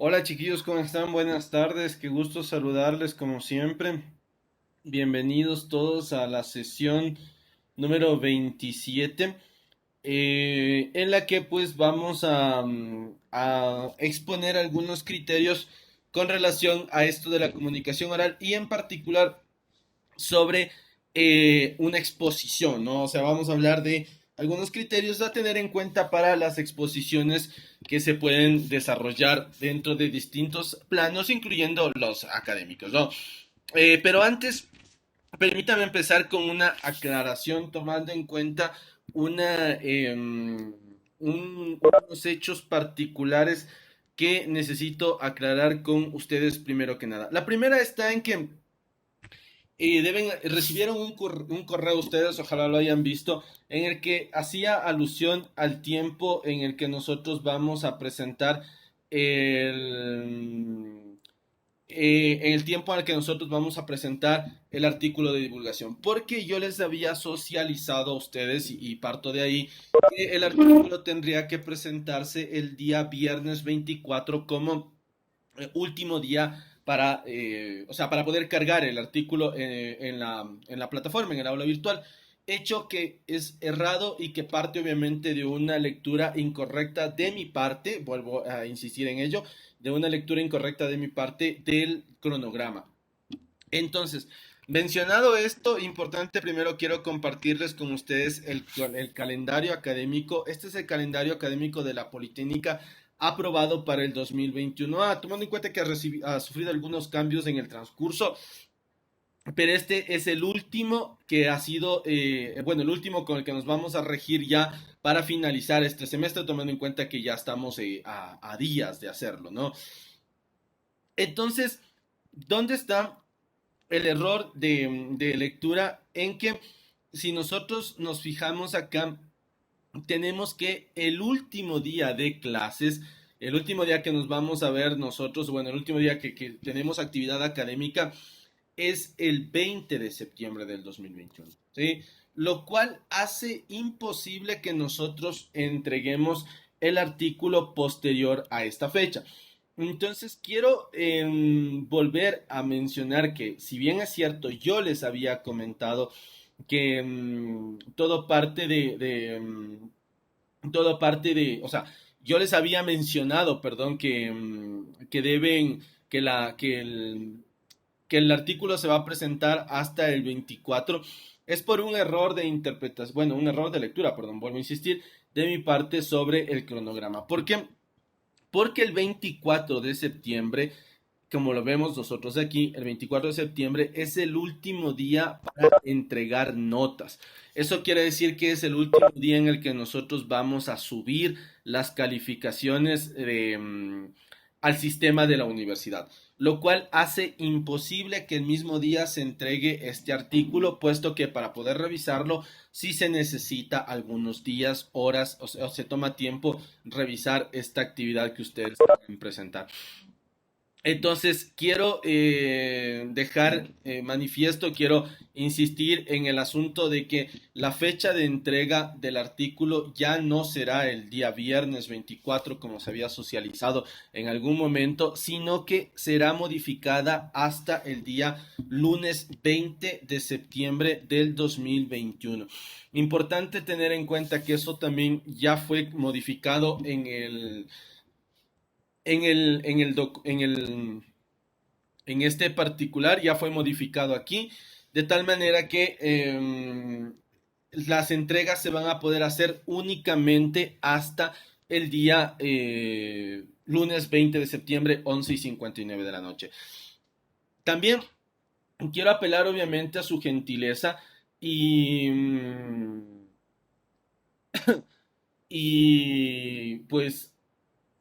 Hola chiquillos, ¿cómo están? Buenas tardes, qué gusto saludarles como siempre. Bienvenidos todos a la sesión número 27, en la que pues vamos a exponer algunos criterios con relación a esto de la comunicación oral y en particular sobre una exposición, ¿no? O sea, vamos a hablar de algunos criterios a tener en cuenta para las exposiciones que se pueden desarrollar dentro de distintos planos, incluyendo los académicos, ¿no? Pero antes, permítame empezar con una aclaración tomando en cuenta una, unos hechos particulares que necesito aclarar con ustedes primero que nada. La primera está en que recibieron un correo ustedes, ojalá lo hayan visto, en el que hacía alusión al tiempo en el que nosotros vamos a presentar el, en el tiempo al que nosotros vamos a presentar el artículo de divulgación, porque yo les había socializado a ustedes y parto de ahí que el artículo tendría que presentarse el día viernes 24 como último día para, o sea, para poder cargar el artículo en la plataforma, en el aula virtual. Hecho que es errado y que parte obviamente de una lectura incorrecta de mi parte, vuelvo a insistir en ello, de una lectura incorrecta de mi parte del cronograma. Entonces, mencionado esto, importante, primero quiero compartirles con ustedes el calendario académico. Este es el calendario académico de la Politécnica aprobado para el 2021. Tomando en cuenta que ha sufrido algunos cambios en el transcurso, pero este es el último que ha sido, bueno, el último con el que nos vamos a regir ya para finalizar este semestre, tomando en cuenta que ya estamos a días de hacerlo, ¿no? Entonces, ¿dónde está el error de lectura en que si nosotros nos fijamos acá, tenemos que el último día de clases, el último día que nos vamos a ver nosotros, bueno, el último día que tenemos actividad académica es el 20 de septiembre del 2021, ¿sí? Lo cual hace imposible que nosotros entreguemos el artículo posterior a esta fecha. Entonces quiero volver a mencionar que si bien es cierto, yo les había comentado que todo parte de, o sea, yo les había mencionado, perdón, que deben, que el artículo se va a presentar hasta el 24. Es por un error de interpretación, bueno, un error de lectura, perdón, vuelvo a insistir, de mi parte sobre el cronograma. ¿Por qué? Porque el 24 de septiembre, como lo vemos nosotros aquí, el 24 de septiembre es el último día para entregar notas. Eso quiere decir que es el último día en el que nosotros vamos a subir las calificaciones al sistema de la universidad, lo cual hace imposible que el mismo día se entregue este artículo, puesto que para poder revisarlo sí se necesita algunos días, horas, o se toma tiempo revisar esta actividad que ustedes pueden presentar. Entonces, quiero dejar manifiesto, quiero insistir en el asunto de que la fecha de entrega del artículo ya no será el día viernes 24 como se había socializado en algún momento, sino que será modificada hasta el día lunes 20 de septiembre del 2021. Importante tener en cuenta que eso también ya fue modificado en este particular, ya fue modificado aquí, de tal manera que las entregas se van a poder hacer únicamente hasta el día lunes 20 de septiembre, 11:59 de la noche. También quiero apelar obviamente a su gentileza y, y pues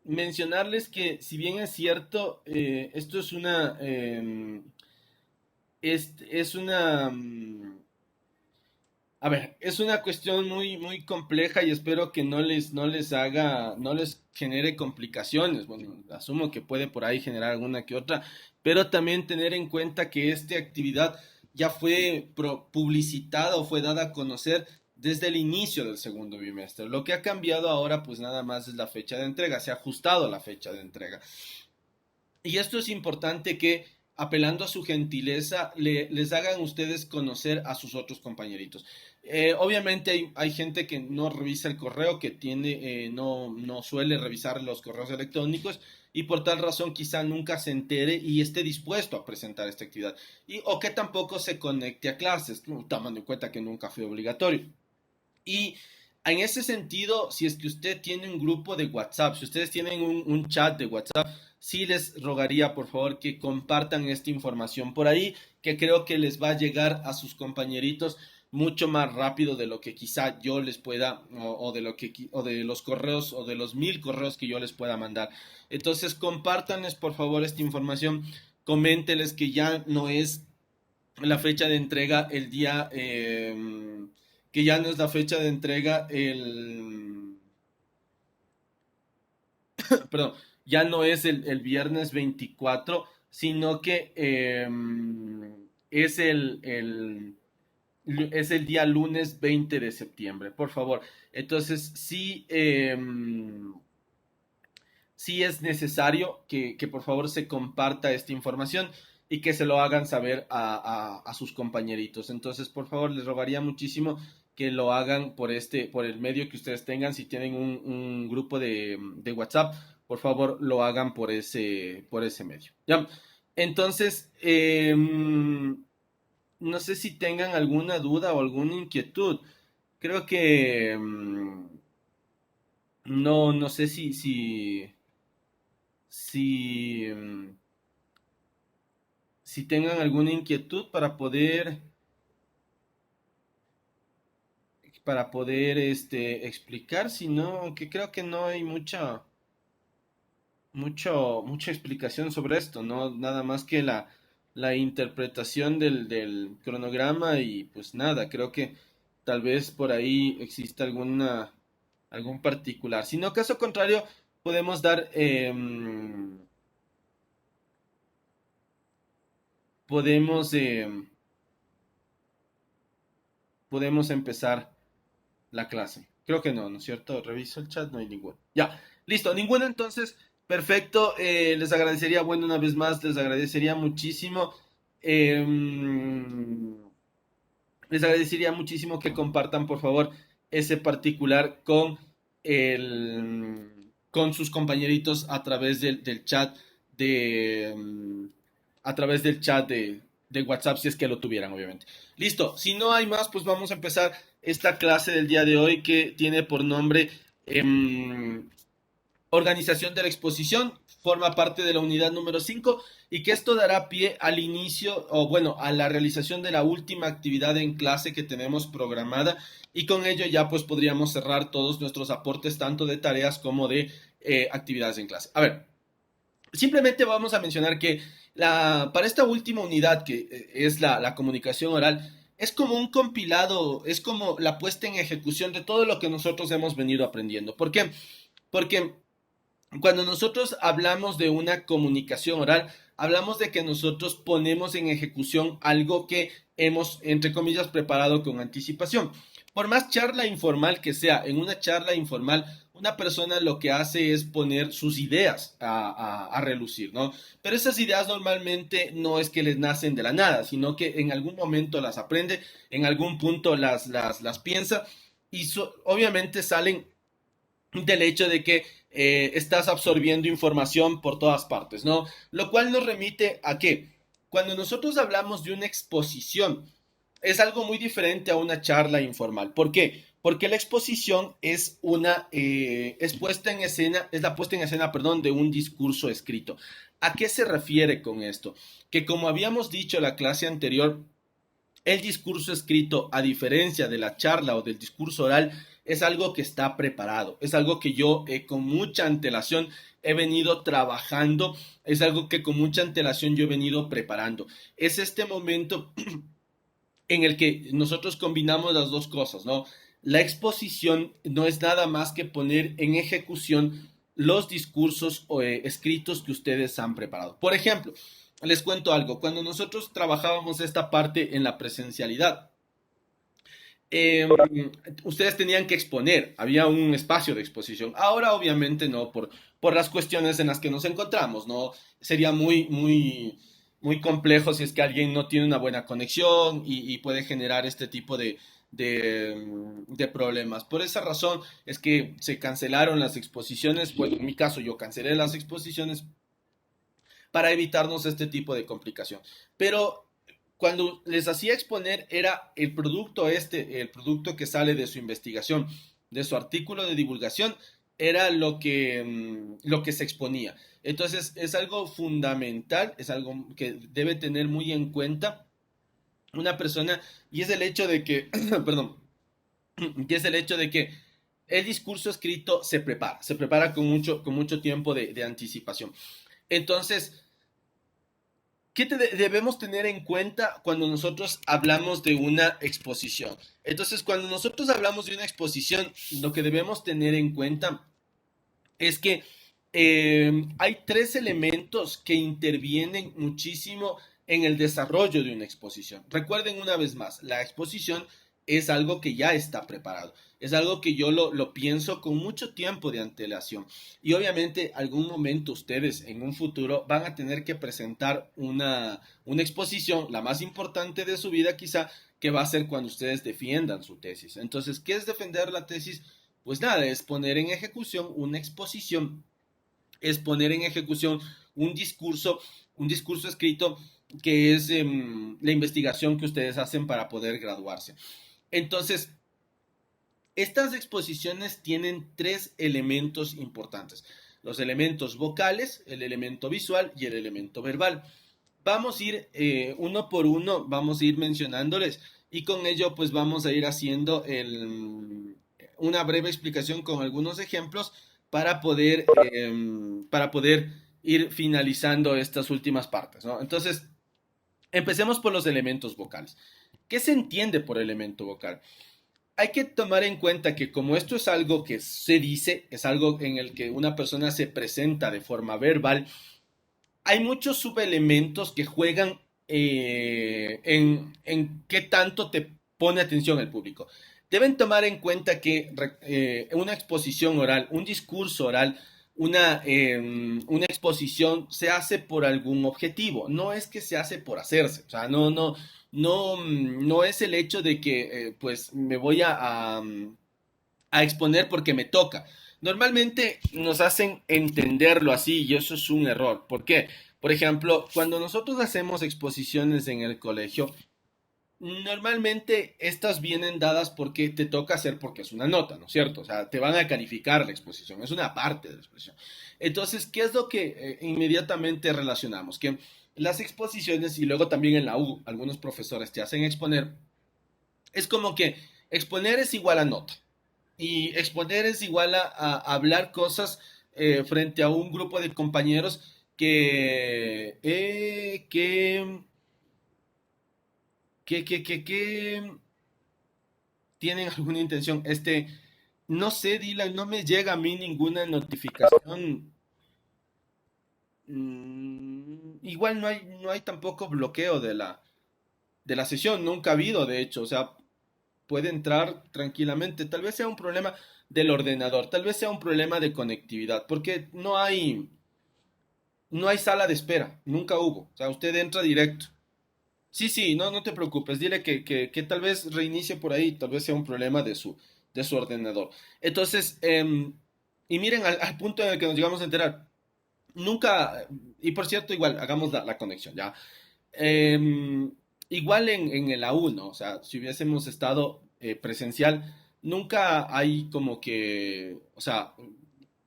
mencionarles que si bien es cierto, esto es es una, a ver, es una cuestión muy, muy compleja y espero que no les genere complicaciones. Bueno, asumo que puede por ahí generar alguna que otra, pero también tener en cuenta que esta actividad ya fue publicitada o fue dada a conocer desde el inicio del segundo bimestre. Lo que ha cambiado ahora, pues nada más es la fecha de entrega, se ha ajustado la fecha de entrega. Y esto es importante que, apelando a su gentileza, les hagan ustedes conocer a sus otros compañeritos. Obviamente hay gente que no revisa el correo, que no suele revisar los correos electrónicos y por tal razón quizá nunca se entere y esté dispuesto a presentar esta actividad. O que tampoco se conecte a clases, tomando en cuenta que nunca fue obligatorio. Y en ese sentido, si es que usted tiene un grupo de WhatsApp, si ustedes tienen un chat de WhatsApp, sí les rogaría por favor que compartan esta información por ahí, que creo que les va a llegar a sus compañeritos mucho más rápido de lo que quizá yo les pueda, o de los correos, o de los 1000 correos que yo les pueda mandar. Entonces, compártanles por favor esta información, coménteles que ya no es la fecha de entrega el día, que ya no es la fecha de entrega perdón, ya no es el viernes 24, sino que es es el día lunes 20 de septiembre, por favor. Entonces, sí, sí es necesario que por favor se comparta esta información y que se lo hagan saber a sus compañeritos. Entonces, por favor, les rogaría muchísimo que lo hagan por el medio que ustedes tengan. Si tienen un grupo de WhatsApp, por favor, lo hagan por ese medio. ¿Ya? Entonces, no sé si tengan alguna duda o alguna inquietud. Creo que no sé si, si tengan alguna inquietud para poder explicar, si no, aunque creo que no hay mucha explicación sobre esto, ¿no? Nada más que la interpretación del cronograma y pues nada, creo que tal vez por ahí exista algún particular. Si no, caso contrario, podemos dar, podemos, podemos empezar la clase. Creo que no, ¿no es cierto? Reviso el chat, no hay ninguno. Ya, listo, ninguno entonces, perfecto. Les agradecería, bueno, una vez más, les agradecería muchísimo. eh, Les agradecería muchísimo que compartan, por favor, ese particular con sus compañeritos a través del chat de, a través del chat de WhatsApp, si es que lo tuvieran, obviamente. Listo, si no hay más, pues vamos a empezar esta clase del día de hoy que tiene por nombre organización de la exposición, forma parte de la unidad número 5 y que esto dará pie al inicio, o bueno, a la realización de la última actividad en clase que tenemos programada y con ello ya pues podríamos cerrar todos nuestros aportes tanto de tareas como de actividades en clase. A ver, simplemente vamos a mencionar que para esta última unidad que es la comunicación oral, es como un compilado, es como la puesta en ejecución de todo lo que nosotros hemos venido aprendiendo. ¿Por qué? Porque cuando nosotros hablamos de una comunicación oral, hablamos de que nosotros ponemos en ejecución algo que hemos, entre comillas, preparado con anticipación. Por más charla informal que sea, en una charla informal, una persona lo que hace es poner sus ideas a relucir, ¿no? Pero esas ideas normalmente no es que les nacen de la nada, sino que en algún momento las aprende, en algún punto las piensa y obviamente salen del hecho de que estás absorbiendo información por todas partes, ¿no? Lo cual nos remite a que cuando nosotros hablamos de una exposición, es algo muy diferente a una charla informal. ¿Por qué? Porque la exposición es puesta en escena, es la puesta en escena, perdón, de un discurso escrito. ¿A qué se refiere con esto? Que como habíamos dicho en la clase anterior, el discurso escrito, a diferencia de la charla o del discurso oral, es algo que está preparado, es algo que yo con mucha antelación he venido trabajando, es algo que con mucha antelación yo he venido preparando. Es este momento en el que nosotros combinamos las dos cosas, ¿no? La exposición no es nada más que poner en ejecución los discursos escritos que ustedes han preparado. Por ejemplo, les cuento algo, cuando nosotros trabajábamos esta parte en la presencialidad, eh, ustedes tenían que exponer, había un espacio de exposición. Ahora obviamente no, por las cuestiones en las que nos encontramos, ¿no? Sería muy complejo si es que alguien no tiene una buena conexión y puede generar este tipo de problemas. Por esa razón es que se cancelaron las exposiciones, pues en mi caso yo cancelé las exposiciones para evitarnos este tipo de complicación. Pero cuando les hacía exponer era el producto el producto que sale de su investigación, de su artículo de divulgación, era lo que se exponía. Entonces es algo fundamental, es algo que debe tener muy en cuenta una persona y es el hecho de que, perdón, que es el hecho de que el discurso escrito se prepara con mucho tiempo de anticipación. Entonces, ¿qué debemos tener en cuenta cuando nosotros hablamos de una exposición? Entonces, cuando nosotros hablamos de una exposición, lo que debemos tener en cuenta es que hay tres elementos que intervienen muchísimo en el desarrollo de una exposición. Recuerden una vez más, la exposición es algo que ya está preparado, es algo que yo lo pienso con mucho tiempo de antelación y obviamente algún momento ustedes en un futuro van a tener que presentar una exposición, la más importante de su vida quizá, que va a ser cuando ustedes defiendan su tesis. Entonces, ¿qué es defender la tesis? Pues nada, es poner en ejecución una exposición, es poner en ejecución un discurso escrito que es la investigación que ustedes hacen para poder graduarse. Entonces, estas exposiciones tienen tres elementos importantes. Los elementos vocales, el elemento visual y el elemento verbal. Vamos a ir uno por uno, vamos a ir mencionándoles y con ello pues vamos a ir haciendo una breve explicación con algunos ejemplos para poder ir finalizando estas últimas partes, ¿no? Entonces, empecemos por los elementos vocales. ¿Qué se entiende por elemento vocal? Hay que tomar en cuenta que como esto es algo que se dice, es algo en el que una persona se presenta de forma verbal, hay muchos subelementos que juegan en qué tanto te pone atención el público. Deben tomar en cuenta que una exposición oral, un discurso oral, una exposición se hace por algún objetivo, no es que se hace por hacerse, o sea, no es el hecho de que pues me voy a exponer porque me toca. Normalmente nos hacen entenderlo así y eso es un error. ¿Por qué? Por ejemplo, cuando nosotros hacemos exposiciones en el colegio, normalmente estas vienen dadas porque te toca hacer porque es una nota, ¿no es cierto? O sea, te van a calificar la exposición, es una parte de la exposición. Entonces, ¿qué es lo que inmediatamente relacionamos? Que las exposiciones y luego también en la U, algunos profesores te hacen exponer, es como que exponer es igual a nota. Y exponer es igual a hablar cosas frente a un grupo de compañeros que tienen alguna intención. No sé, Dylan, no me llega a mí ninguna notificación. Igual no hay tampoco bloqueo de la sesión, nunca ha habido, de hecho. O sea, puede entrar tranquilamente. Tal vez sea un problema del ordenador, tal vez sea un problema de conectividad, porque no hay sala de espera, nunca hubo. O sea, usted entra directo. Sí, sí, no te preocupes, dile que tal vez reinicie por ahí, tal vez sea un problema de su ordenador. Entonces, y miren al punto en el que nos llegamos a enterar, nunca, y por cierto, igual, hagamos la conexión, ¿ya? Igual en el A1, ¿no? O sea, si hubiésemos estado presencial, nunca hay como que, o sea,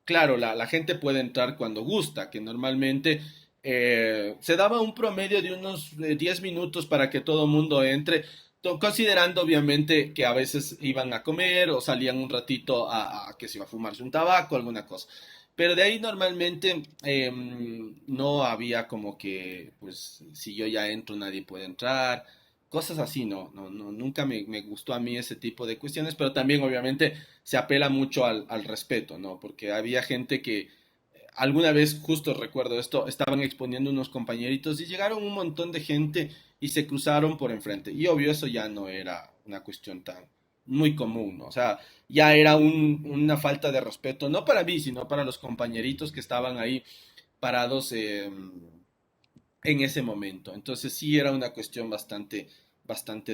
claro, la gente puede entrar cuando gusta, que normalmente se daba un promedio de unos 10 minutos para que todo el mundo entre, considerando obviamente que a veces iban a comer o salían un ratito a que se iba a fumarse un tabaco, alguna cosa. Pero de ahí normalmente no había como que, pues, si yo ya entro, nadie puede entrar, cosas así, nunca me gustó a mí ese tipo de cuestiones, pero también obviamente se apela mucho al respeto, ¿no? Porque había gente que alguna vez, justo recuerdo esto, estaban exponiendo unos compañeritos y llegaron un montón de gente y se cruzaron por enfrente. Y obvio, eso ya no era una cuestión tan, muy común, ¿no? O sea, ya era una falta de respeto, no para mí, sino para los compañeritos que estaban ahí parados en ese momento. Entonces sí era una cuestión bastante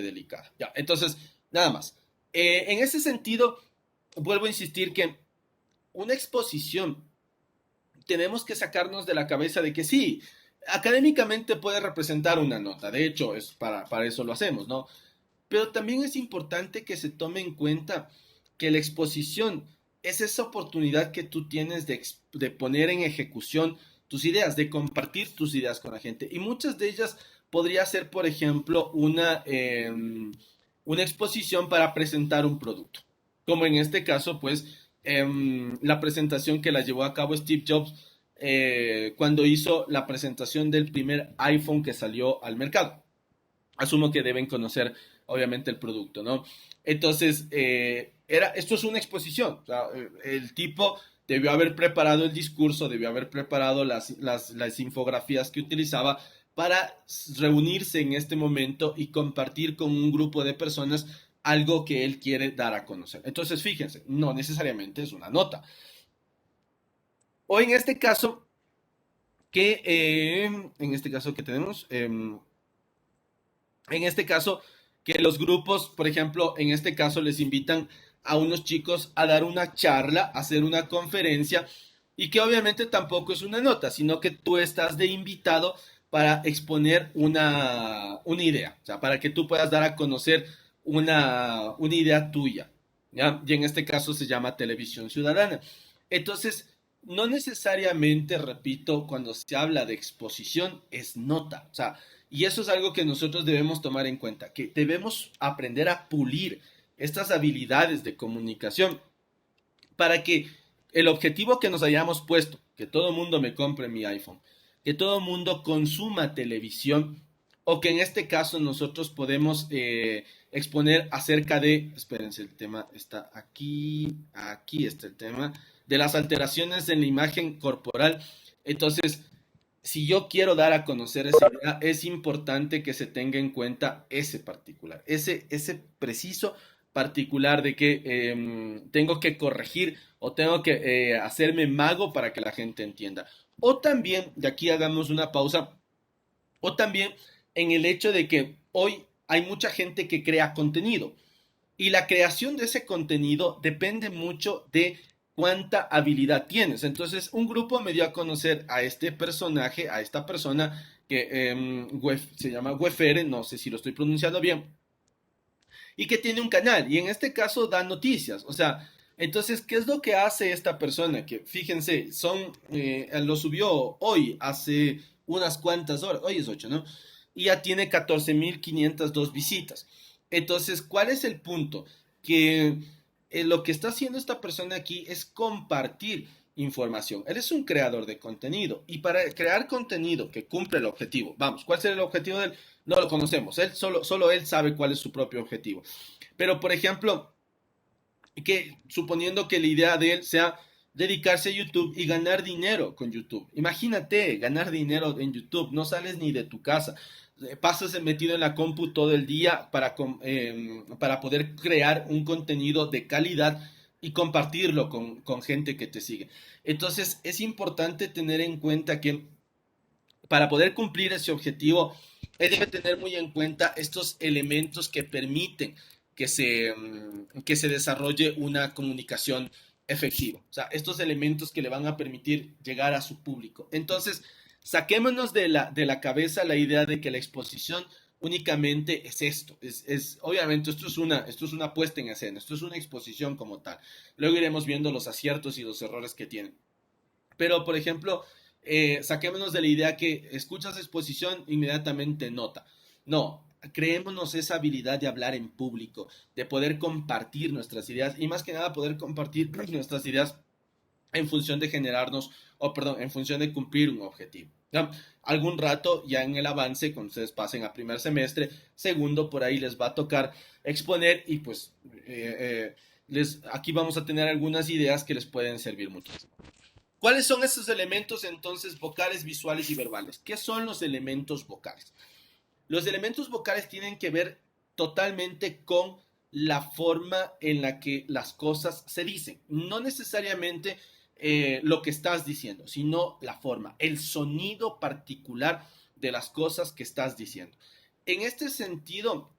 delicada. Ya, entonces, nada más. En ese sentido, vuelvo a insistir que una exposición tenemos que sacarnos de la cabeza de que sí, académicamente puede representar una nota, de hecho, es para eso lo hacemos, ¿no? Pero también es importante que se tome en cuenta que la exposición es esa oportunidad que tú tienes de poner en ejecución tus ideas, de compartir tus ideas con la gente. Y muchas de ellas podría ser, por ejemplo, una exposición para presentar un producto. Como en este caso, pues, la presentación que la llevó a cabo Steve Jobs cuando hizo la presentación del primer iPhone que salió al mercado. Asumo que deben conocer, obviamente, el producto, ¿no? Entonces, esto es una exposición. O sea, el tipo debió haber preparado el discurso, debió haber preparado las infografías que utilizaba para reunirse en este momento y compartir con un grupo de personas algo que él quiere dar a conocer. Entonces, fíjense, no necesariamente es una nota. O en este caso que tenemos, en este caso, que los grupos, por ejemplo, en este caso les invitan a unos chicos a dar una charla, a hacer una conferencia, y que obviamente tampoco es una nota, sino que tú estás de invitado para exponer una idea, o sea, para que tú puedas dar a conocer una idea tuya, ¿ya? Y en este caso se llama televisión ciudadana. Entonces, no necesariamente, repito, cuando se habla de exposición es nota, o sea, y eso es algo que nosotros debemos tomar en cuenta, que debemos aprender a pulir estas habilidades de comunicación para que el objetivo que nos hayamos puesto, que todo el mundo me compre mi iPhone, que todo el mundo consuma televisión, o que en este caso nosotros podemos exponer acerca de, espérense, el tema está aquí está el tema, de las alteraciones en la imagen corporal. Entonces, si yo quiero dar a conocer esa idea, es importante que se tenga en cuenta ese particular, ese preciso particular de que tengo que corregir o tengo que hacerme mago para que la gente entienda. O también, de aquí hagamos una pausa, o también en el hecho de que hoy hay mucha gente que crea contenido. Y la creación de ese contenido depende mucho de cuánta habilidad tienes. Entonces, un grupo me dio a conocer a este personaje, a esta persona que se llama Wefere, no sé si lo estoy pronunciando bien, y que tiene un canal. Y en este caso da noticias. O sea, entonces, ¿qué es lo que hace esta persona? Que fíjense, lo subió hoy, hace unas cuantas horas, hoy es 8, ¿no? Y ya tiene 14.502 visitas. Entonces, ¿cuál es el punto? Que lo que está haciendo esta persona aquí es compartir información. Él es un creador de contenido y para crear contenido que cumple el objetivo, vamos, ¿cuál será el objetivo de él? No lo conocemos, solo él sabe cuál es su propio objetivo. Pero, por ejemplo, que suponiendo que la idea de él sea dedicarse a YouTube y ganar dinero con YouTube. Imagínate, ganar dinero en YouTube, no sales ni de tu casa, pasas metido en la compu todo el día para poder crear un contenido de calidad y compartirlo con gente que te sigue. Entonces es importante tener en cuenta que para poder cumplir ese objetivo, él debe tener muy en cuenta estos elementos que permiten que se desarrolle una comunicación efectiva. O sea, estos elementos que le van a permitir llegar a su público. Entonces, saquémonos de la cabeza la idea de que la exposición únicamente es esto. Obviamente, esto es una puesta en escena, esto es una exposición como tal. Luego iremos viendo los aciertos y los errores que tienen. Pero, por ejemplo, saquémonos de la idea que escuchas exposición, inmediatamente nota. No, creémonos esa habilidad de hablar en público, de poder compartir nuestras ideas y más que nada poder compartir nuestras ideas en función de generarnos, o perdón, en función de cumplir un objetivo. ¿Ya? Algún rato ya en el avance, cuando ustedes pasen a primer semestre, segundo, por ahí les va a tocar exponer y pues aquí vamos a tener algunas ideas que les pueden servir muchísimo. ¿Cuáles son esos elementos entonces vocales, visuales y verbales? ¿Qué son los elementos vocales? Los elementos vocales tienen que ver totalmente con la forma en la que las cosas se dicen. No necesariamente lo que estás diciendo, sino la forma, el sonido particular de las cosas que estás diciendo. En este sentido,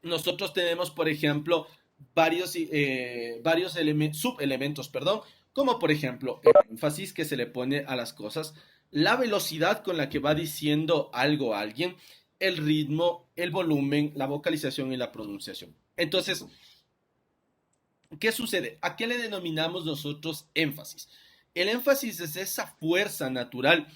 nosotros tenemos, por ejemplo, varios subelementos, perdón, como por ejemplo el énfasis que se le pone a las cosas, la velocidad con la que va diciendo algo a alguien, el ritmo, el volumen, la vocalización y la pronunciación. Entonces, ¿qué sucede? ¿A qué le denominamos nosotros énfasis? El énfasis es esa fuerza natural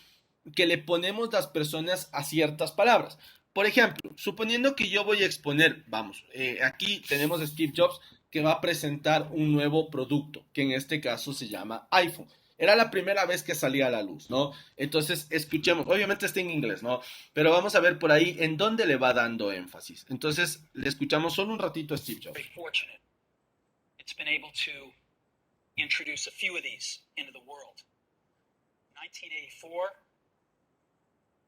que le ponemos las personas a ciertas palabras. Por ejemplo, suponiendo que yo voy a exponer, vamos, aquí tenemos a Steve Jobs que va a presentar un nuevo producto, que en este caso se llama iPhone. Era la primera vez que salía a la luz, ¿no? Entonces, escuchemos, obviamente está en inglés, ¿no? Pero vamos a ver por ahí en dónde le va dando énfasis. Entonces, le escuchamos solo un ratito a Steve Jobs. It's been able to introduce a few of these into the world. In 1984,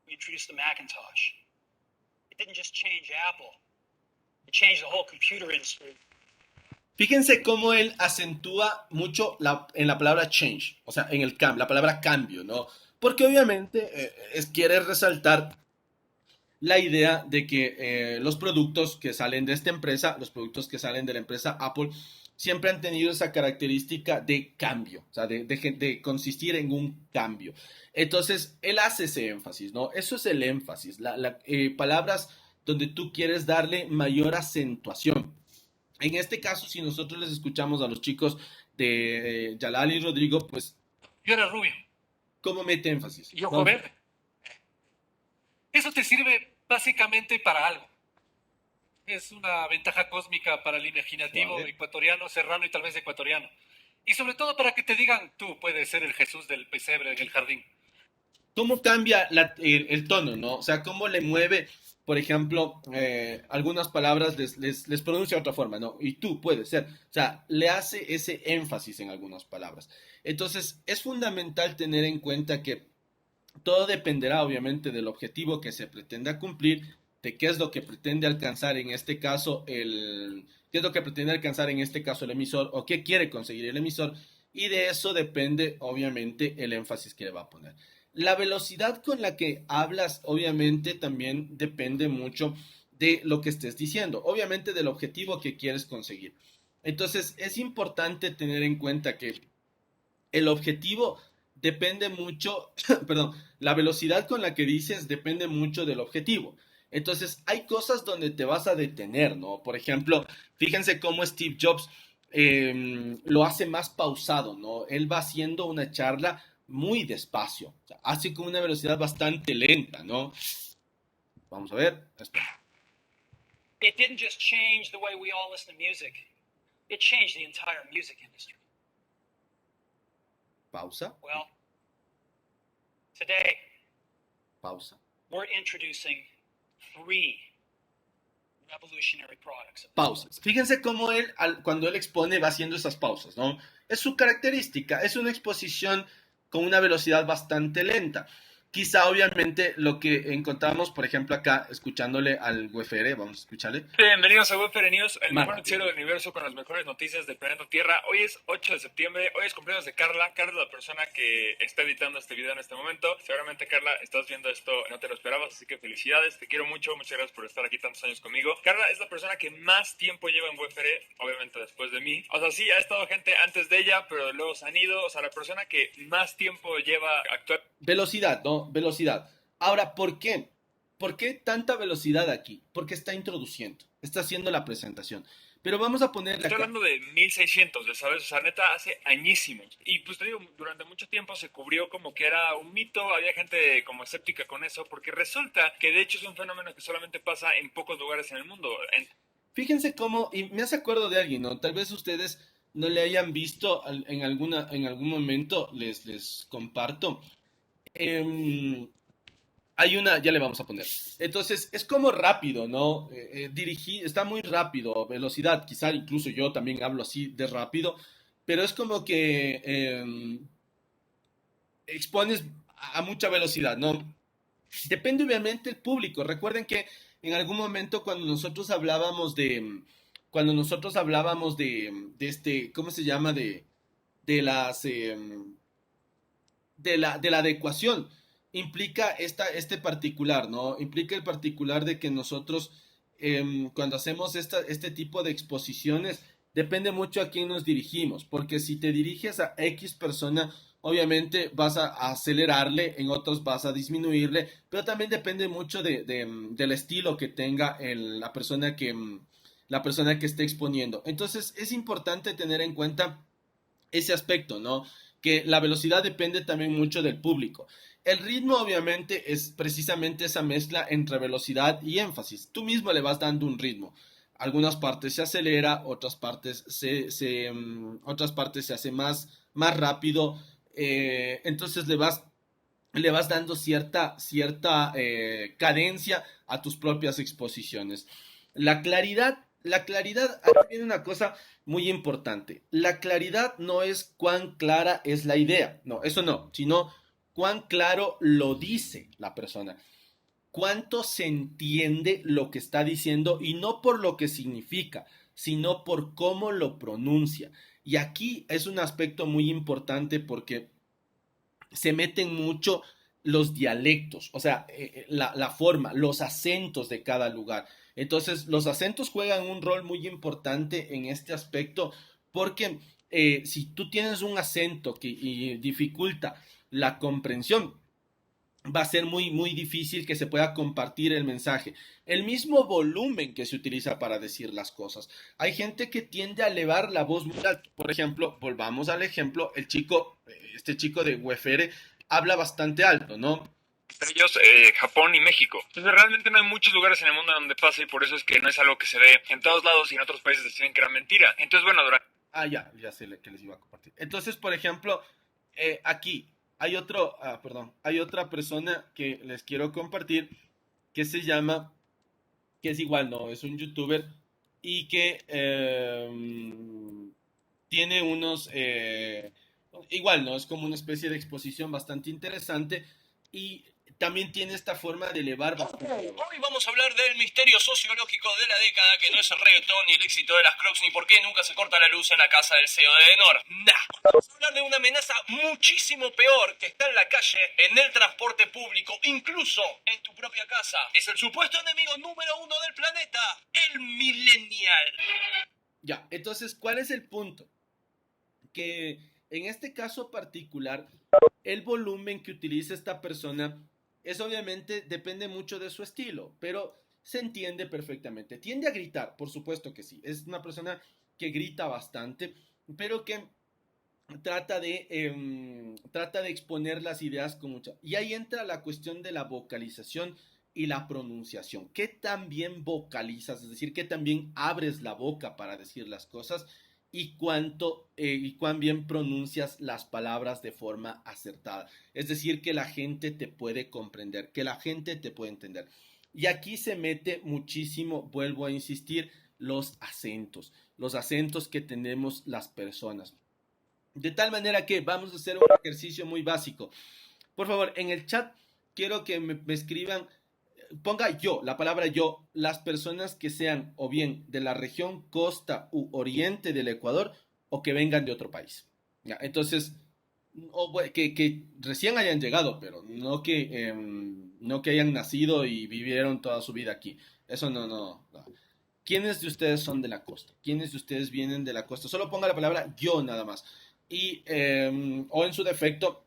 we introduced the Macintosh. It didn't just change Apple, it changed the whole computer industry. Fíjense cómo él acentúa mucho en la palabra change, o sea, en la palabra cambio, ¿no? Porque obviamente quiere resaltar la idea de que los productos que salen de esta empresa, los productos que salen de la empresa Apple, siempre han tenido esa característica de cambio, o sea, de consistir en un cambio. Entonces, él hace ese énfasis, ¿no? Eso es el énfasis, palabras donde tú quieres darle mayor acentuación. En este caso, si nosotros les escuchamos a los chicos de Yalal y Rodrigo, pues... Yo era rubio. ¿Cómo mete énfasis? Y ojo verde. Eso te sirve básicamente para algo. Es una ventaja cósmica para el imaginativo ecuatoriano, serrano y tal vez ecuatoriano. Y sobre todo para que te digan, tú puedes ser el Jesús del pesebre en el jardín. ¿Cómo cambia el tono, no? O sea, ¿cómo le mueve, por ejemplo, algunas palabras les pronuncia de otra forma, ¿no? Y tú puedes ser. O sea, le hace ese énfasis en algunas palabras. Entonces, es fundamental tener en cuenta que todo dependerá, obviamente, del objetivo que se pretenda cumplir, de qué es lo que pretende alcanzar en este caso qué es lo que pretende alcanzar en este caso el emisor o qué quiere conseguir el emisor, y de eso depende, obviamente, el énfasis que le va a poner. La velocidad con la que hablas, obviamente, también depende mucho de lo que estés diciendo, obviamente del objetivo que quieres conseguir. Entonces, es importante tener en cuenta que el objetivo depende mucho, perdón, la velocidad con la que dices depende mucho del objetivo. Entonces, hay cosas donde te vas a detener, ¿no? Por ejemplo, fíjense cómo Steve Jobs lo hace más pausado, ¿no? Él va haciendo una charla muy despacio, o sea, hace con una velocidad bastante lenta, ¿no? Vamos a ver. Espera. It didn't just change the way we all listen to music. It changed the entire music industry. Pausa. Well, today, pausa. We're introducing 3 revolutionary products. Pausas. Fíjense cómo él, cuando él expone, va haciendo esas pausas, ¿no? Es su característica, es una exposición con una velocidad bastante lenta. Quizá, obviamente, lo que encontramos, por ejemplo, acá, escuchándole al UFR, vamos a escucharle. Bienvenidos a UFR News, el mejor noticiero del universo con las mejores noticias del planeta Tierra. Hoy es 8 de septiembre, hoy es cumpleaños de Carla. Carla es la persona que está editando este video en este momento. Seguramente, Carla, estás viendo esto, no te lo esperabas, así que felicidades, te quiero mucho, muchas gracias por estar aquí tantos años conmigo. Carla es la persona que más tiempo lleva en UFR, obviamente después de mí. O sea, sí, ha estado gente antes de ella, pero luego se han ido. O sea, la persona que más tiempo lleva actuando. Velocidad, ¿no? Velocidad. Ahora, ¿por qué? ¿Por qué tanta velocidad aquí? Porque está introduciendo, está haciendo la presentación. Pero vamos a ponerle Estoy hablando de 1600, ¿sabes? O sea, neta, hace añísimos. Y pues te digo, durante mucho tiempo se cubrió como que era un mito, había gente como escéptica con eso, porque resulta que de hecho es un fenómeno que solamente pasa en pocos lugares en el mundo. Fíjense cómo, y me hace acuerdo de alguien, ¿no? Tal vez ustedes no le hayan visto en algún momento, les comparto. Hay una, ya le vamos a poner. Entonces, es como rápido, ¿no? Está muy rápido, velocidad, quizá incluso yo también hablo así de rápido, pero es como que expones a mucha velocidad, ¿no? Depende obviamente del público. Recuerden que en algún momento cuando nosotros hablábamos cuando nosotros hablábamos de este, ¿cómo se llama? De las, de la adecuación, implica este particular, ¿no? Implica el particular de que nosotros, cuando hacemos este tipo de exposiciones, depende mucho a quién nos dirigimos, porque si te diriges a X persona, obviamente vas a acelerarle, en otros vas a disminuirle, pero también depende mucho del estilo que tenga la persona que esté exponiendo. Entonces es importante tener en cuenta ese aspecto, ¿no? Que la velocidad depende también mucho del público. El ritmo obviamente es precisamente esa mezcla entre velocidad y énfasis. Tú mismo le vas dando un ritmo. Algunas partes se acelera, otras partes se hace más rápido. Entonces le vas dando cierta cadencia a tus propias exposiciones. La claridad, aquí viene una cosa muy importante. La claridad no es cuán clara es la idea, no, eso no, sino cuán claro lo dice la persona, cuánto se entiende lo que está diciendo y no por lo que significa, sino por cómo lo pronuncia. Y aquí es un aspecto muy importante porque se meten mucho los dialectos, o sea, la forma, los acentos de cada lugar. Entonces, los acentos juegan un rol muy importante en este aspecto porque si tú tienes un acento que dificulta la comprensión, va a ser muy difícil que se pueda compartir el mensaje. El mismo volumen que se utiliza para decir las cosas. Hay gente que tiende a elevar la voz muy alto. Por ejemplo, volvamos al ejemplo, este chico de Wefere habla bastante alto, ¿no? Entre ellos, Japón y México. Entonces realmente no hay muchos lugares en el mundo donde pase y por eso es que no es algo que se ve en todos lados y en otros países deciden que era mentira. Entonces, bueno, durante... Ya sé que les iba a compartir. Entonces, por ejemplo, aquí hay otra persona que les quiero compartir que se llama, que es igual, no, es un youtuber y que tiene igual, no, es como una especie de exposición bastante interesante y también tiene esta forma de elevar bastante. Hoy vamos a hablar del misterio sociológico de la década, que no es el reggaetón ni el éxito de las Crocs, ni por qué nunca se corta la luz en la casa del CEO de Denor. Nah. Vamos a hablar de una amenaza muchísimo peor que está en la calle, en el transporte público, incluso en tu propia casa. Es el supuesto enemigo número 1 del planeta, el millennial. Ya, entonces, ¿cuál es el punto? Que en este caso particular, el volumen que utiliza esta persona es obviamente, depende mucho de su estilo, pero se entiende perfectamente. Tiende a gritar, por supuesto que sí. Es una persona que grita bastante, pero que trata de exponer las ideas con mucha... Y ahí entra la cuestión de la vocalización y la pronunciación. ¿Qué tan bien vocalizas? Es decir, ¿qué tan bien abres la boca para decir las cosas? Y cuán bien pronuncias las palabras de forma acertada. Es decir, que la gente te puede comprender, que la gente te puede entender. Y aquí se mete muchísimo, vuelvo a insistir, los acentos que tenemos las personas. De tal manera que vamos a hacer un ejercicio muy básico. Por favor, en el chat quiero que me escriban, ponga yo, la palabra yo, las personas que sean o bien de la región costa u oriente del Ecuador o que vengan de otro país. Ya, entonces, que recién hayan llegado, pero no que hayan nacido y vivieron toda su vida aquí. Eso no. ¿Quiénes de ustedes son de la costa? ¿Quiénes de ustedes vienen de la costa? Solo ponga la palabra yo nada más. O en su defecto,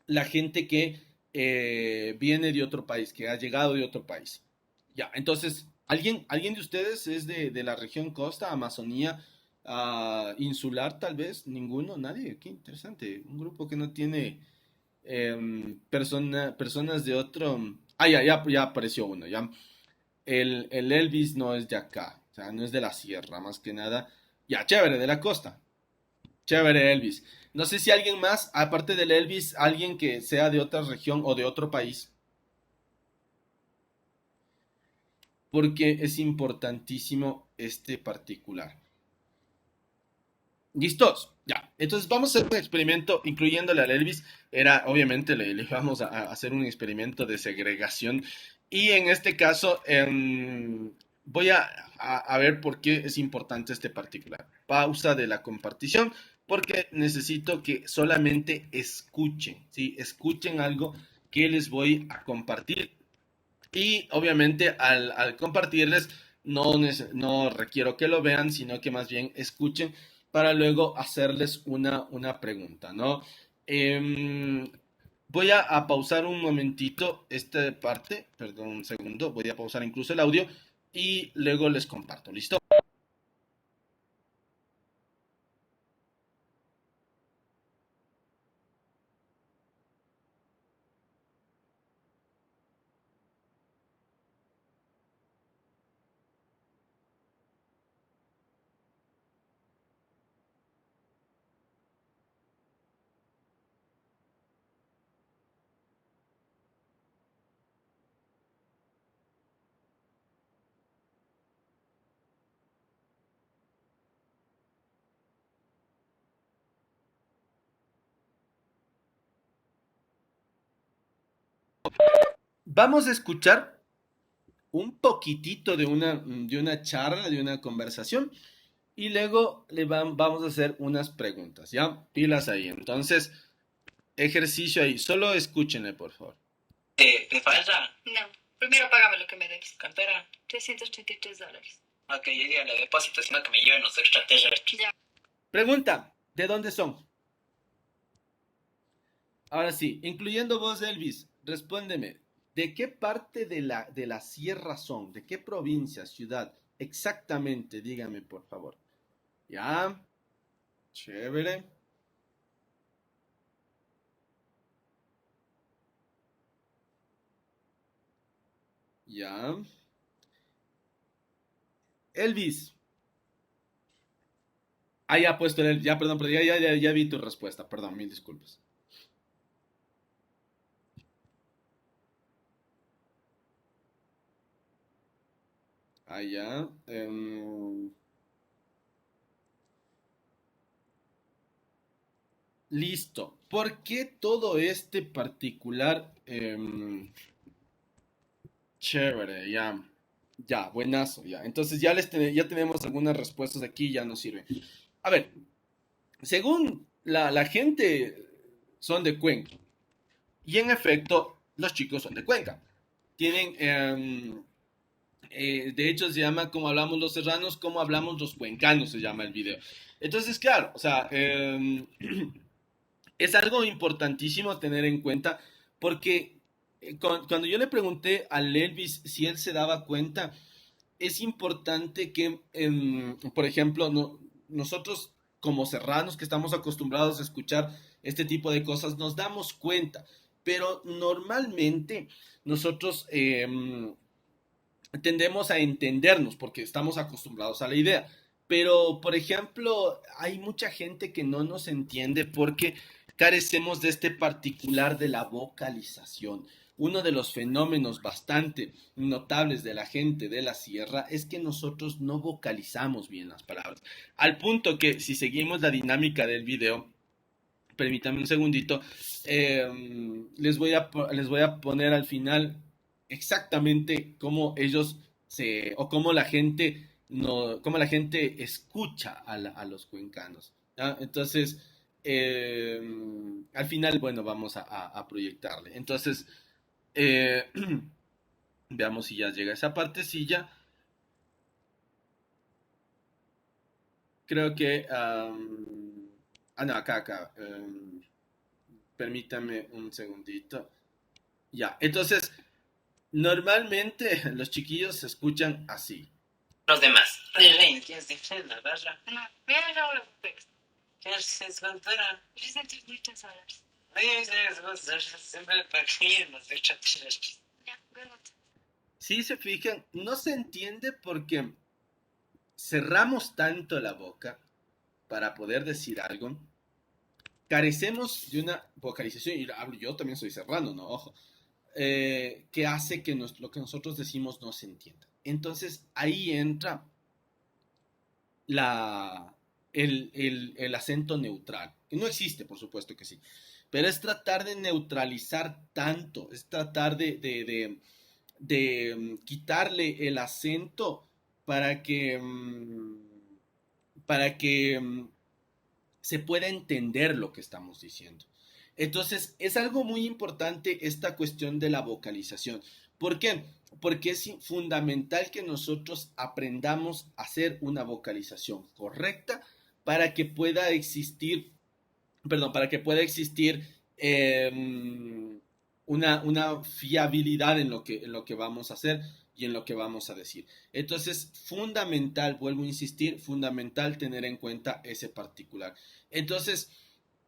la gente que viene de otro país, que ha llegado de otro país. Ya, entonces, ¿alguien de ustedes es de la región costa, Amazonía, insular tal vez? ¿Ninguno? ¿Nadie? Qué interesante. Un grupo que no tiene personas de otro... ya apareció uno, ya. El Elvis no es de acá, o sea, no es de la sierra, más que nada. Ya, chévere, de la costa. Chévere, Elvis. No sé si alguien más, aparte del Elvis, alguien que sea de otra región o de otro país, porque es importantísimo este particular. ¿Listos? Ya. Entonces vamos a hacer un experimento, incluyéndole al Elvis. Obviamente, le vamos a hacer un experimento de segregación. Y en este caso, voy a ver por qué es importante este particular. Pausa de la compartición, porque necesito que solamente escuchen, ¿sí? Escuchen algo que les voy a compartir. Y obviamente al compartirles, no requiero que lo vean, sino que más bien escuchen para luego hacerles una pregunta, ¿no? Em, voy a pausar un momentito esta parte, perdón, un segundo, voy a pausar incluso el audio y luego les comparto, ¿listo? Vamos a escuchar un poquitito de una charla, de una conversación, y luego vamos a hacer unas preguntas, ¿ya? Pilas ahí. Entonces, ejercicio ahí. Solo escúchenle, por favor. ¿Te falta? No. Primero págame lo que me debes. ¿Cuánto era? $333. Ok, yo día le depósito, sino que me lleven los extraterrestres. Ya. Pregunta, ¿de dónde son? Ahora sí, incluyendo vos, Elvis, respóndeme. ¿De qué parte de la sierra son? ¿De qué provincia, ciudad? Exactamente, dígame, por favor. ¿Ya? Chévere. ¿Ya? Elvis. Ah, ya ha puesto el... Ya, perdón, pero ya vi tu respuesta. Perdón, mil disculpas. Ah, ya. Listo. ¿Por qué todo este particular? Chévere, ya. Ya, buenazo, ya. Entonces ya tenemos algunas respuestas aquí, ya nos sirve. A ver, según la gente son de Cuenca. Y en efecto, los chicos son de Cuenca. Tienen, de hecho se llama Como hablamos los serranos, como hablamos los cuencanos, se llama el video. Entonces, claro, o sea, es algo importantísimo tener en cuenta porque cuando yo le pregunté a Elvis si él se daba cuenta, es importante que, por ejemplo, nosotros como serranos que estamos acostumbrados a escuchar este tipo de cosas, nos damos cuenta, pero normalmente nosotros tendemos a entendernos porque estamos acostumbrados a la idea. Pero, por ejemplo, hay mucha gente que no nos entiende porque carecemos de este particular de la vocalización. Uno de los fenómenos bastante notables de la gente de la sierra es que nosotros no vocalizamos bien las palabras. Al punto que si seguimos la dinámica del video, permítame un segundito, les voy a poner al final exactamente cómo ellos o cómo la gente no, cómo la gente escucha a los cuencanos. ¿Ya? Entonces, eh, al final, bueno, vamos a proyectarle. Entonces, eh, veamos si ya llega esa partecilla. Creo que... no, acá. Permítame un segundito. Ya, entonces, normalmente los chiquillos se escuchan así. Los demás. Reina, tienes de frente, ¿verdad? No. Mira ya lo que ¿Qué es cultura? $333. Oye, siempre para que los extraterrestres. Ya, good. Si se fijan, no se entiende porque cerramos tanto la boca para poder decir algo. Carecemos de una vocalización, y hablo, yo también soy serrano, ¿no? Ojo, que hace que lo que nosotros decimos no se entienda. Entonces ahí entra el acento neutral, que no existe, por supuesto que sí, pero es tratar de neutralizar tanto, es tratar de quitarle el acento para que, para que se pueda entender lo que estamos diciendo. Entonces, es algo muy importante esta cuestión de la vocalización. ¿Por qué? Porque es fundamental que nosotros aprendamos a hacer una vocalización correcta para que pueda existir, perdón, para que pueda existir una fiabilidad en lo que vamos a hacer y en lo que vamos a decir. Entonces, fundamental, vuelvo a insistir, fundamental tener en cuenta ese particular. Entonces,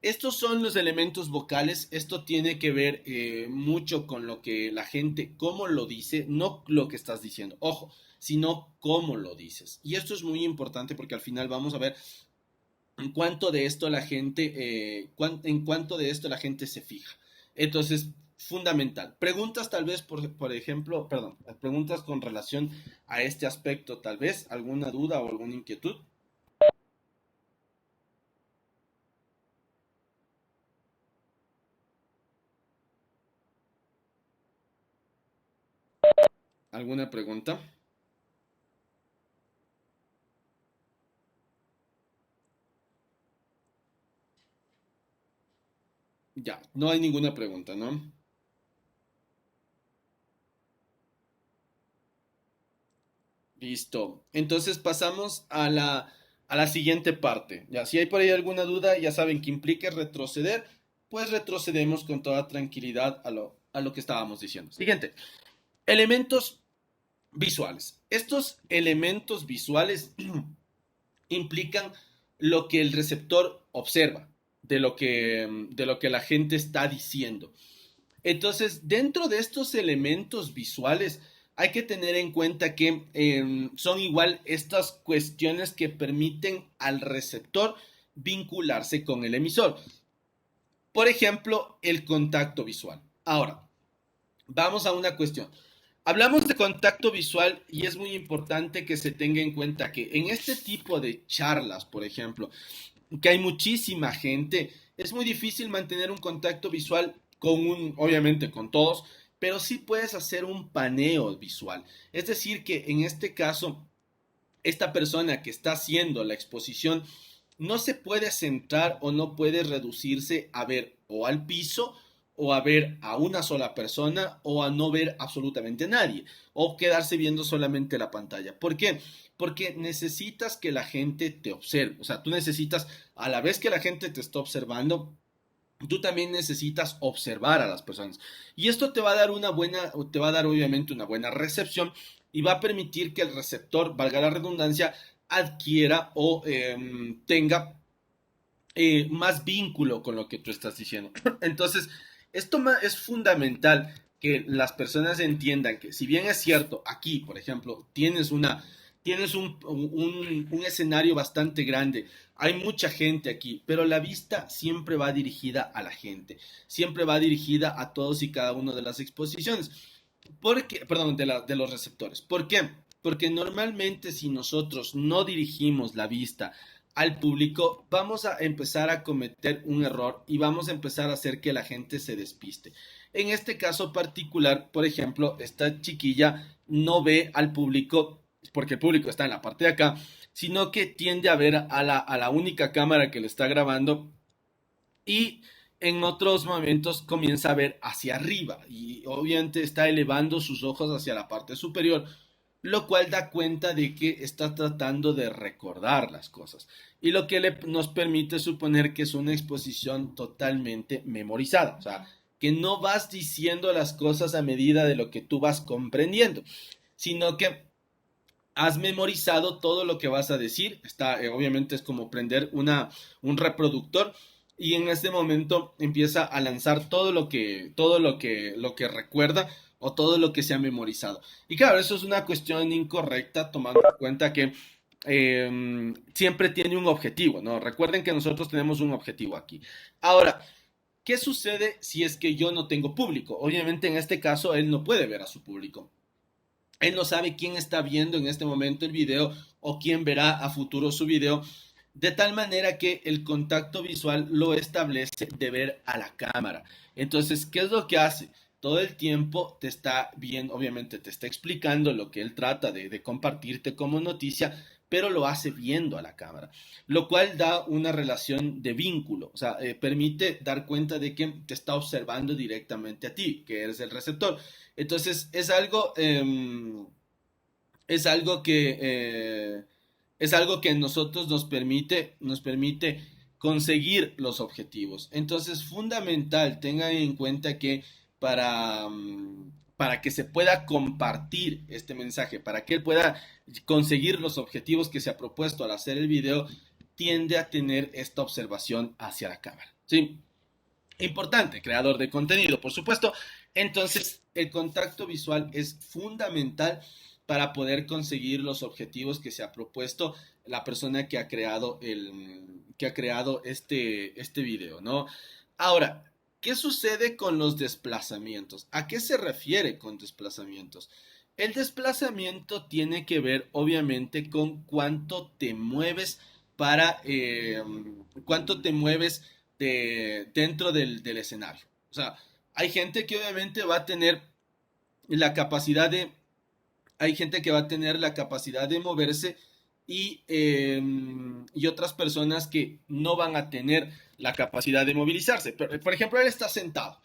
estos son los elementos vocales. Esto tiene que ver mucho con lo que la gente, cómo lo dice, no lo que estás diciendo, ojo, sino cómo lo dices. Y esto es muy importante porque al final vamos a ver en cuánto de esto la gente, en cuánto de esto la gente se fija. Entonces, fundamental. Preguntas tal vez, por ejemplo, perdón, preguntas con relación a este aspecto, tal vez, alguna duda o alguna inquietud. ¿Alguna pregunta? Ya, no hay ninguna pregunta, ¿no? Listo. Entonces pasamos a la siguiente parte. Ya, si hay por ahí alguna duda, ya saben que implica retroceder, pues retrocedemos con toda tranquilidad a lo que estábamos diciendo. Siguiente. Elementos visuales. Estos elementos visuales implican lo que el receptor observa, de lo que la gente está diciendo. Entonces, dentro de estos elementos visuales, hay que tener en cuenta que son igual estas cuestiones que permiten al receptor vincularse con el emisor. Por ejemplo, el contacto visual. Ahora, vamos a una cuestión. Hablamos de contacto visual y es muy importante que se tenga en cuenta que en este tipo de charlas, por ejemplo, que hay muchísima gente, es muy difícil mantener un contacto visual obviamente con todos, pero sí puedes hacer un paneo visual. Es decir, que en este caso, esta persona que está haciendo la exposición no se puede centrar o no puede reducirse a ver o al piso o a ver a una sola persona o a no ver absolutamente nadie o quedarse viendo solamente la pantalla. ¿Por qué? Porque necesitas que la gente te observe. O sea, tú necesitas, a la vez que la gente te está observando, tú también necesitas observar a las personas. Y esto te va a dar te va a dar obviamente una buena recepción y va a permitir que el receptor, valga la redundancia, adquiera o tenga más vínculo con lo que tú estás diciendo. Entonces, esto es fundamental que las personas entiendan que si bien es cierto, aquí, por ejemplo, tienes un escenario bastante grande, hay mucha gente aquí, pero la vista siempre va dirigida a la gente, siempre va dirigida a todos y cada una de las exposiciones, perdón, de los receptores. ¿Por qué? Porque normalmente si nosotros no dirigimos la vista al público, vamos a empezar a cometer un error y vamos a empezar a hacer que la gente se despiste. En este caso particular, por ejemplo, esta chiquilla no ve al público porque el público está en la parte de acá, sino que tiende a ver a la única cámara que le está grabando y en otros momentos comienza a ver hacia arriba y obviamente está elevando sus ojos hacia la parte superior, lo cual da cuenta de que está tratando de recordar las cosas y lo que nos permite suponer que es una exposición totalmente memorizada, o sea, que no vas diciendo las cosas a medida de lo que tú vas comprendiendo, sino que has memorizado todo lo que vas a decir. Obviamente es como prender un reproductor y en este momento empieza a lanzar lo que recuerda o todo lo que se ha memorizado. Y claro, eso es una cuestión incorrecta tomando en cuenta que siempre tiene un objetivo, ¿no? Recuerden que nosotros tenemos un objetivo aquí. Ahora, ¿qué sucede si es que yo no tengo público? Obviamente en este caso él no puede ver a su público. Él no sabe quién está viendo en este momento el video o quién verá a futuro su video, de tal manera que el contacto visual lo establece de ver a la cámara. Entonces, ¿qué es lo que hace? todo el tiempo te está viendo, obviamente te está explicando lo que él trata de compartirte como noticia, pero lo hace viendo a la cámara, lo cual da una relación de vínculo, o sea, permite dar cuenta de que te está observando directamente a ti, que eres el receptor. Entonces, es algo que, es algo que nosotros nos permite conseguir los objetivos. Entonces, fundamental, tengan en cuenta que para que se pueda compartir este mensaje, para que él pueda conseguir los objetivos que se ha propuesto al hacer el video, tiende a tener esta observación hacia la cámara. ¿Sí? Importante, creador de contenido, por supuesto. Entonces, el contacto visual es fundamental para poder conseguir los objetivos que se ha propuesto la persona que ha creado este video, ¿no? Ahora, ¿qué sucede con los desplazamientos? ¿A qué se refiere con desplazamientos? El desplazamiento tiene que ver, obviamente, con cuánto te mueves cuánto te mueves dentro del escenario. O sea, hay gente que obviamente va a tener la capacidad de hay gente que va a tener la capacidad de moverse y otras personas que no van a tener la capacidad de movilizarse. Por ejemplo, él está sentado,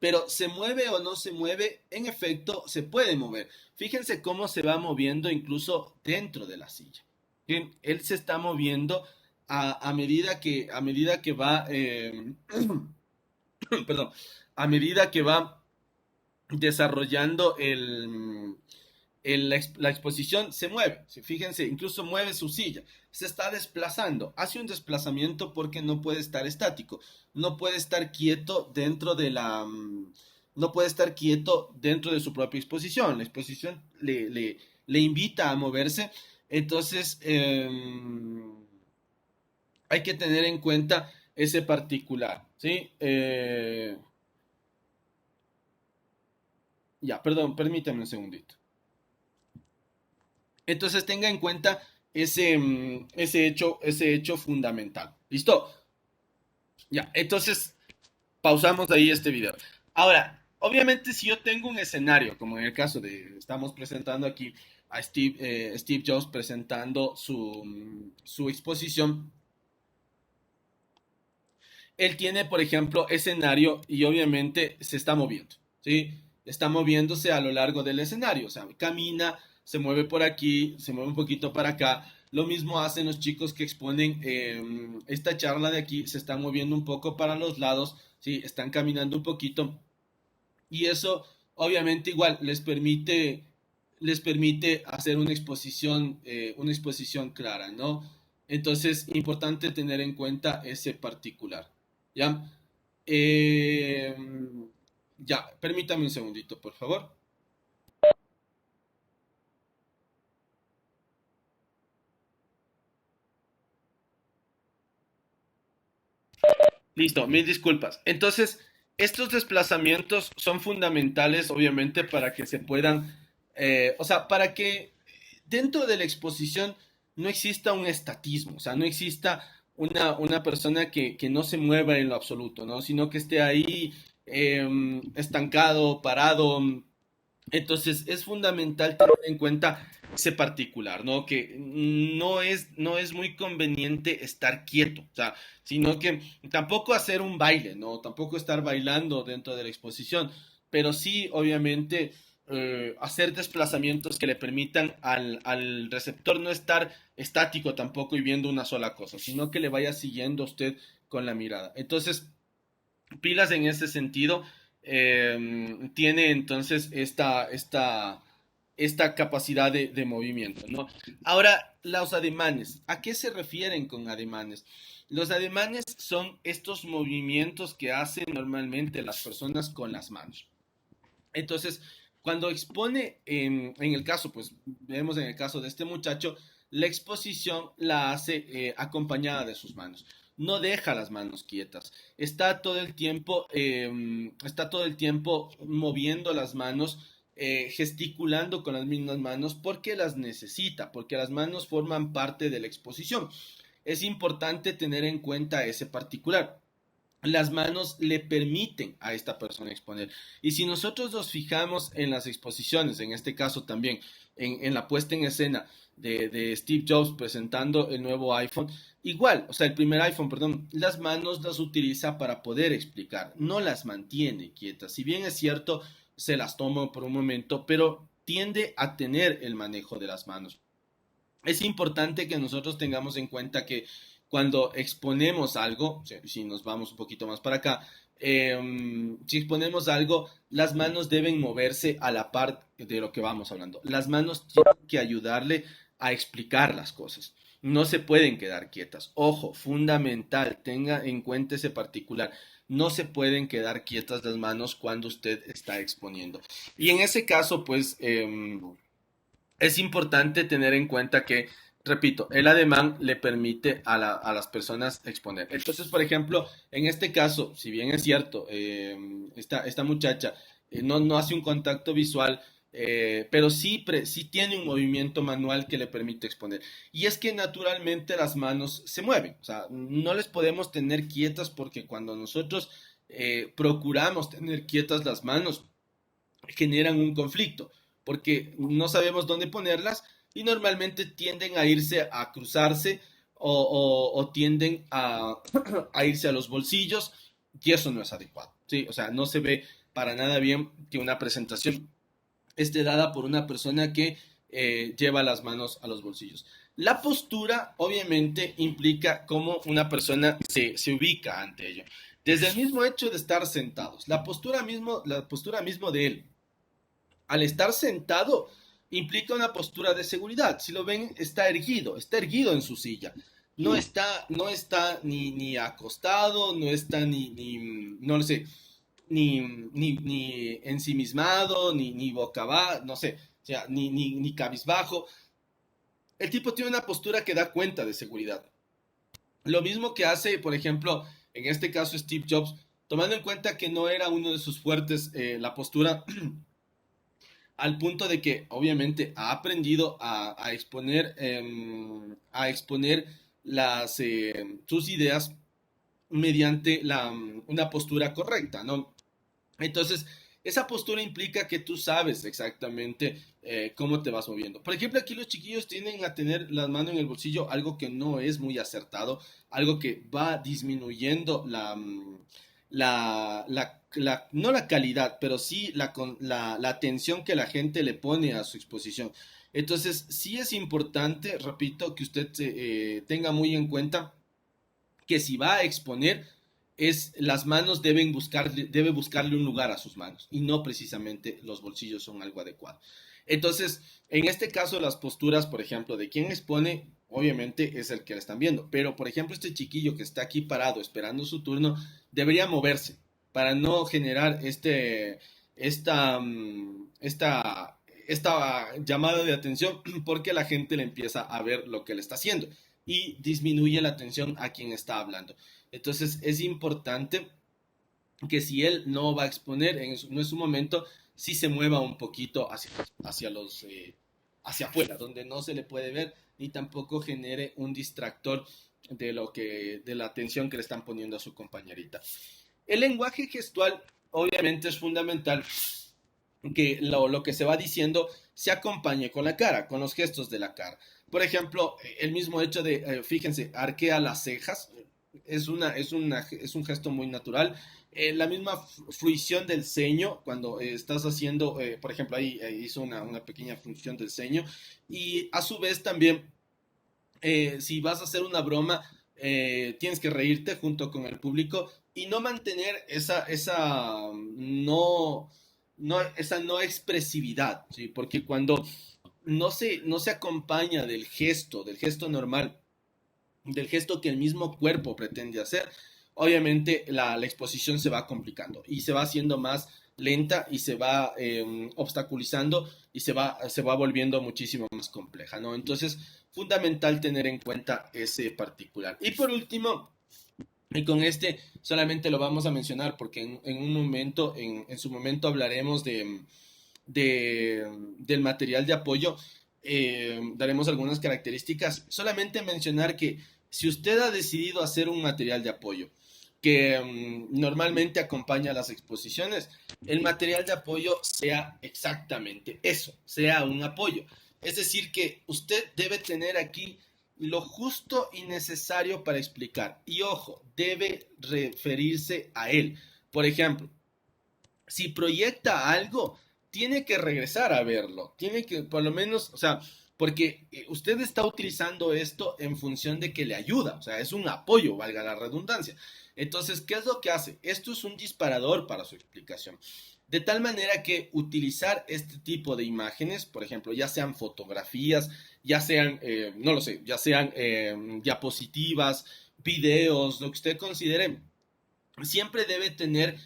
pero se mueve o no se mueve, en efecto, se puede mover. Fíjense cómo se va moviendo incluso dentro de la silla. Bien, él se está moviendo a medida que va, perdón, a medida que va desarrollando la exposición se mueve, fíjense, incluso mueve su silla, se está desplazando, hace un desplazamiento porque no puede estar estático, no puede estar quieto no puede estar quieto dentro de su propia exposición, la exposición le invita a moverse, entonces hay que tener en cuenta ese particular, ¿sí? Ya, perdón, permítame un segundito. Entonces tenga en cuenta ese hecho fundamental. ¿Listo? Ya, entonces pausamos ahí este video. Ahora, obviamente si yo tengo un escenario, como en el caso estamos presentando aquí a Steve Jobs presentando su exposición, él tiene, por ejemplo, escenario y obviamente se está moviendo, ¿sí? Está moviéndose a lo largo del escenario, o sea, camina, se mueve por aquí, se mueve un poquito para acá. Lo mismo hacen los chicos que exponen esta charla de aquí, se están moviendo un poco para los lados, ¿sí? Están caminando un poquito y eso obviamente igual les permite hacer una exposición clara, ¿no? Entonces, importante tener en cuenta ese particular, ¿ya? Eh, ya, permítame un segundito, por favor. Listo, mil disculpas. Entonces, estos desplazamientos son fundamentales, obviamente, para que se puedan, o sea, para que dentro de la exposición no exista un estatismo, o sea, no exista una persona que no se mueva en lo absoluto, ¿no? Sino que esté ahí estancado, parado. Entonces es fundamental tener en cuenta ese particular, ¿no? Que no es muy conveniente estar quieto, o sea, sino que tampoco hacer un baile, ¿no? Tampoco estar bailando dentro de la exposición, pero sí, obviamente, hacer desplazamientos que le permitan al receptor no estar estático tampoco y viendo una sola cosa, sino que le vaya siguiendo a usted con la mirada. Entonces, pilas en ese sentido, tiene entonces esta capacidad de movimiento, ¿no? Ahora, los ademanes, ¿a qué se refieren con ademanes? Los ademanes son estos movimientos que hacen normalmente las personas con las manos. Entonces, cuando expone, en el caso, pues vemos en el caso de este muchacho, la exposición la hace acompañada de sus manos. No deja las manos quietas. Está todo el tiempo moviendo las manos, gesticulando con las mismas manos porque las necesita, porque las manos forman parte de la exposición. Es importante tener en cuenta ese particular. las manos le permiten a esta persona exponer. Y si nosotros nos fijamos en las exposiciones, en este caso también, en la puesta en escena de Steve Jobs presentando el nuevo iPhone, igual, o sea, el primer iPhone, perdón, las manos las utiliza para poder explicar, no las mantiene quietas. Si bien es cierto, se las toma por un momento, pero tiende a tener el manejo de las manos. Es importante que nosotros tengamos en cuenta que cuando exponemos algo, si nos vamos un poquito más para acá, si exponemos algo, las manos deben moverse a la par de lo que vamos hablando. Las manos tienen que ayudarle a explicar las cosas. No se pueden quedar quietas. Ojo, fundamental, tenga en cuenta ese particular. No se pueden quedar quietas las manos cuando usted está exponiendo. Y en ese caso, pues, es importante tener en cuenta que, repito, el ademán le permite a las personas exponer. Entonces, por ejemplo, en este caso, si bien es cierto, esta muchacha no hace un contacto visual, pero sí tiene un movimiento manual que le permite exponer. Y es que naturalmente las manos se mueven, o sea, no les podemos tener quietas porque cuando nosotros procuramos tener quietas las manos, generan un conflicto, porque no sabemos dónde ponerlas y normalmente tienden a irse a cruzarse o tienden a irse a los bolsillos y eso no es adecuado, ¿sí? O sea, no se ve para nada bien que una presentación esté dada por una persona que lleva las manos a los bolsillos. La postura obviamente implica cómo una persona se ubica ante ello. Desde el mismo hecho de estar sentados, la postura mismo de él al estar sentado implica una postura de seguridad. Si lo ven, está erguido en su silla. No está ni acostado, no está no lo sé, ni ensimismado, ni boca abajo, no sé, o sea, ni cabizbajo. El tipo tiene una postura que da cuenta de seguridad. Lo mismo que hace, por ejemplo, en este caso Steve Jobs, tomando en cuenta que no era uno de sus fuertes la postura, al punto de que obviamente ha aprendido a exponer sus ideas mediante una postura correcta, ¿no? Entonces, esa postura implica que tú sabes exactamente cómo te vas moviendo. Por ejemplo, aquí los chiquillos tienden a tener las manos en el bolsillo, algo que no es muy acertado, algo que va disminuyendo no la calidad, pero sí la atención que la gente le pone a su exposición. Entonces, sí es importante, repito, que usted tenga muy en cuenta que si va a exponer, las manos debe buscarle un lugar a sus manos y no precisamente los bolsillos son algo adecuado. Entonces, en este caso, las posturas, por ejemplo, de quien expone, obviamente es el que le están viendo, pero por ejemplo, este chiquillo que está aquí parado esperando su turno, debería moverse para no generar esta llamada de atención porque la gente le empieza a ver lo que le está haciendo y disminuye la atención a quien está hablando. Entonces es importante que si él no va a exponer, no es su momento, sí se mueva un poquito hacia afuera, donde no se le puede ver, ni tampoco genere un distractor de la atención que le están poniendo a su compañerita. El lenguaje gestual, obviamente, es fundamental que lo que se va diciendo se acompañe con la cara, con los gestos de la cara. Por ejemplo, el mismo hecho de, fíjense, arquea las cejas, es un gesto muy natural. La misma fruición del ceño, cuando estás haciendo, por ejemplo, ahí hizo una pequeña fruición del ceño. Y a su vez también, si vas a hacer una broma, tienes que reírte junto con el público y no mantener esa no expresividad, ¿sí? Porque cuando no se acompaña del gesto normal, del gesto que el mismo cuerpo pretende hacer, obviamente la exposición se va complicando y se va haciendo más lenta y se va obstaculizando y se va volviendo muchísimo más compleja, ¿no? Entonces, fundamental tener en cuenta ese particular. Y por último, y con este solamente lo vamos a mencionar porque en su momento hablaremos del material de apoyo, daremos algunas características. Solamente mencionar que si usted ha decidido hacer un material de apoyo, que normalmente acompaña las exposiciones, el material de apoyo sea exactamente eso, sea un apoyo. Es decir, que usted debe tener aquí lo justo y necesario para explicar. Y ojo, debe referirse a él. Por ejemplo, si proyecta algo, tiene que regresar a verlo. Tiene que, por lo menos, o sea, porque usted está utilizando esto en función de que le ayuda, o sea, es un apoyo, valga la redundancia. Entonces, ¿qué es lo que hace? Esto es un disparador para su explicación. De tal manera que utilizar este tipo de imágenes, por ejemplo, ya sean fotografías, ya sean, no lo sé, ya sean diapositivas, videos, lo que usted considere, siempre debe tener,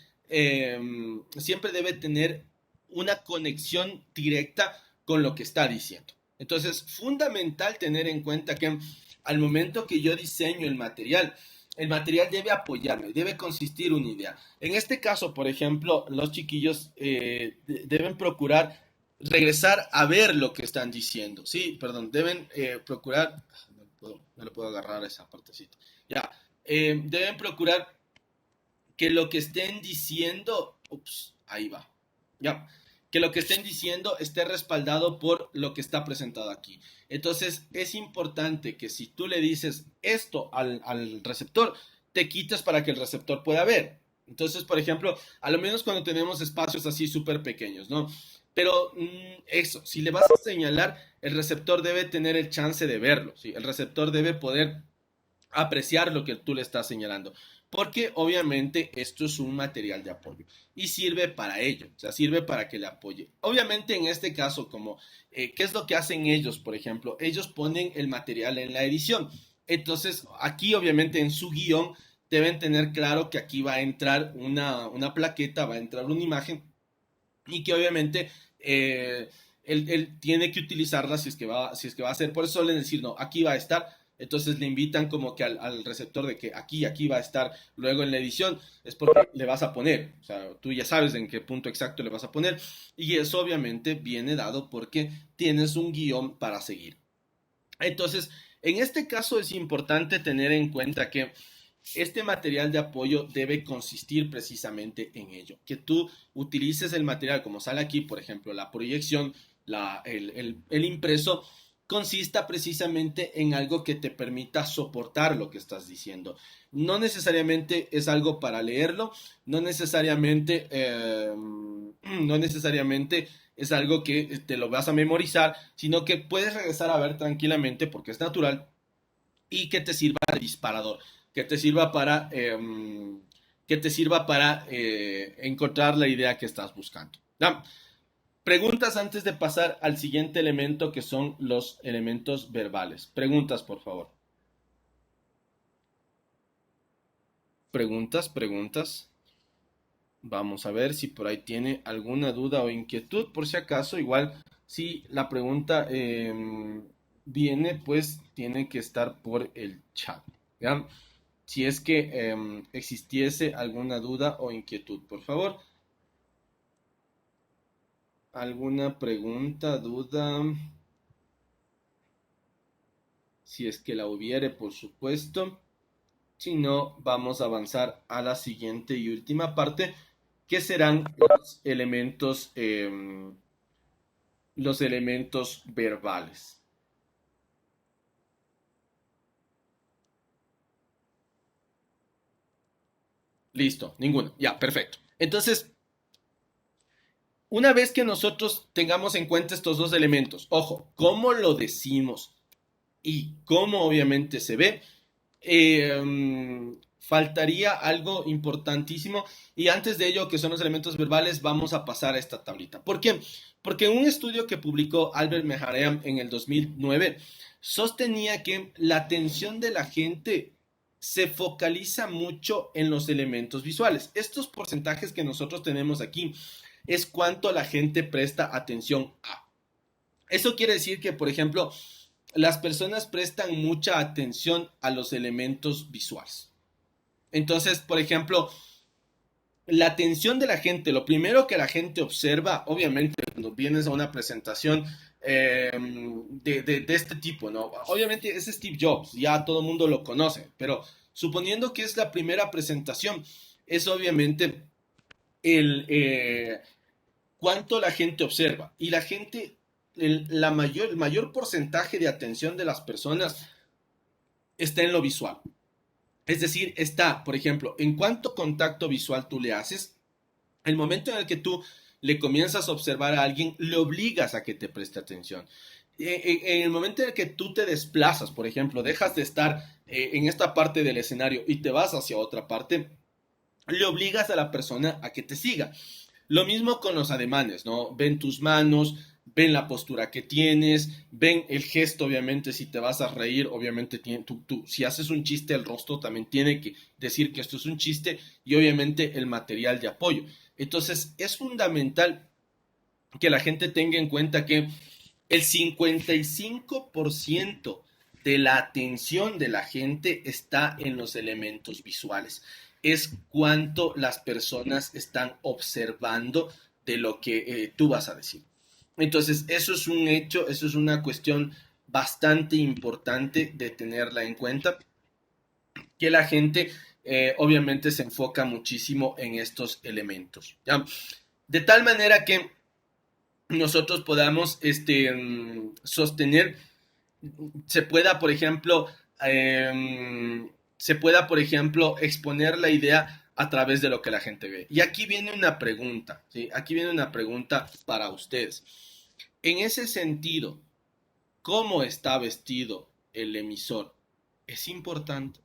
siempre debe tener una conexión directa con lo que está diciendo. Entonces, fundamental tener en cuenta que al momento que yo diseño el material debe apoyarme, debe consistir una idea. En este caso, por ejemplo, los chiquillos deben procurar regresar a ver lo que están diciendo. Sí, perdón, deben procurar, no le puedo agarrar esa partecita. Ya, deben procurar que lo que estén diciendo, ups, ahí va, ya, que lo que estén diciendo esté respaldado por lo que está presentado aquí. Entonces, es importante que si tú le dices esto al receptor, te quites para que el receptor pueda ver. Entonces, por ejemplo, a lo menos cuando tenemos espacios así súper pequeños, ¿no? Pero eso, si le vas a señalar, el receptor debe tener el chance de verlo, ¿sí? El receptor debe poder apreciar lo que tú le estás señalando, porque obviamente esto es un material de apoyo y sirve para ello, o sea, sirve para que le apoye. Obviamente en este caso, como, ¿qué es lo que hacen ellos? Por ejemplo, ellos ponen el material en la edición. Entonces, aquí obviamente en su guión deben tener claro que aquí va a entrar una plaqueta, va a entrar una imagen y que obviamente él tiene que utilizarla si es que va a hacer. Por eso suelen decir, no, aquí va a estar. Entonces le invitan como que al receptor de que aquí va a estar luego en la edición, es porque le vas a poner, o sea, tú ya sabes en qué punto exacto le vas a poner, y eso obviamente viene dado porque tienes un guión para seguir. Entonces, en este caso es importante tener en cuenta que este material de apoyo debe consistir precisamente en ello, que tú utilices el material como sale aquí, por ejemplo, la proyección, el impreso, consista precisamente en algo que te permita soportar lo que estás diciendo. No necesariamente es algo para leerlo, no necesariamente es algo que te lo vas a memorizar, sino que puedes regresar a ver tranquilamente porque es natural y que te sirva de disparador, que te sirva para encontrar la idea que estás buscando. ¿Ya? Preguntas antes de pasar al siguiente elemento que son los elementos verbales. Preguntas, por favor. Preguntas. Vamos a ver si por ahí tiene alguna duda o inquietud. Por si acaso, igual, si la pregunta viene, pues tiene que estar por el chat. ¿Ya? Si es que existiese alguna duda o inquietud, por favor. ¿Alguna pregunta, duda? Si es que la hubiere, por supuesto. Si no, vamos a avanzar a la siguiente y última parte, que serán los elementos verbales. Listo, ninguno. Ya, perfecto. Entonces, una vez que nosotros tengamos en cuenta estos dos elementos, ojo, cómo lo decimos y cómo obviamente se ve, faltaría algo importantísimo y antes de ello, que son los elementos verbales, vamos a pasar a esta tablita. ¿Por qué? Porque un estudio que publicó Albert Mehaream en el 2009 sostenía que la atención de la gente se focaliza mucho en los elementos visuales. Estos porcentajes que nosotros tenemos aquí es cuánto la gente presta atención a. Eso quiere decir que, por ejemplo, las personas prestan mucha atención a los elementos visuales. Entonces, por ejemplo, la atención de la gente, lo primero que la gente observa, obviamente, cuando vienes a una presentación de este tipo, ¿no? Obviamente es Steve Jobs, ya todo el mundo lo conoce, pero suponiendo que es la primera presentación, es obviamente el cuánto la gente observa. Y la gente, el mayor porcentaje de atención de las personas está en lo visual. Es decir, está, por ejemplo, en cuánto contacto visual tú le haces, el momento en el que tú le comienzas a observar a alguien, le obligas a que te preste atención. En el momento en el que tú te desplazas, por ejemplo, dejas de estar en esta parte del escenario y te vas hacia otra parte, le obligas a la persona a que te siga. Lo mismo con los ademanes, ¿no? Ven tus manos, ven la postura que tienes, ven el gesto, obviamente, si te vas a reír, obviamente, si haces un chiste, el rostro también tiene que decir que esto es un chiste y obviamente el material de apoyo. Entonces, es fundamental que la gente tenga en cuenta que el 55% de la atención de la gente está en los elementos visuales. Es cuánto las personas están observando de lo que tú vas a decir. Entonces, eso es un hecho, eso es una cuestión bastante importante de tenerla en cuenta, que la gente obviamente se enfoca muchísimo en estos elementos, ¿ya? De tal manera que nosotros podamos sostener, se pueda, por ejemplo, exponer la idea a través de lo que la gente ve. Y aquí viene una pregunta, ¿sí? Aquí viene una pregunta para ustedes. En ese sentido, ¿cómo está vestido el emisor? ¿Es importante?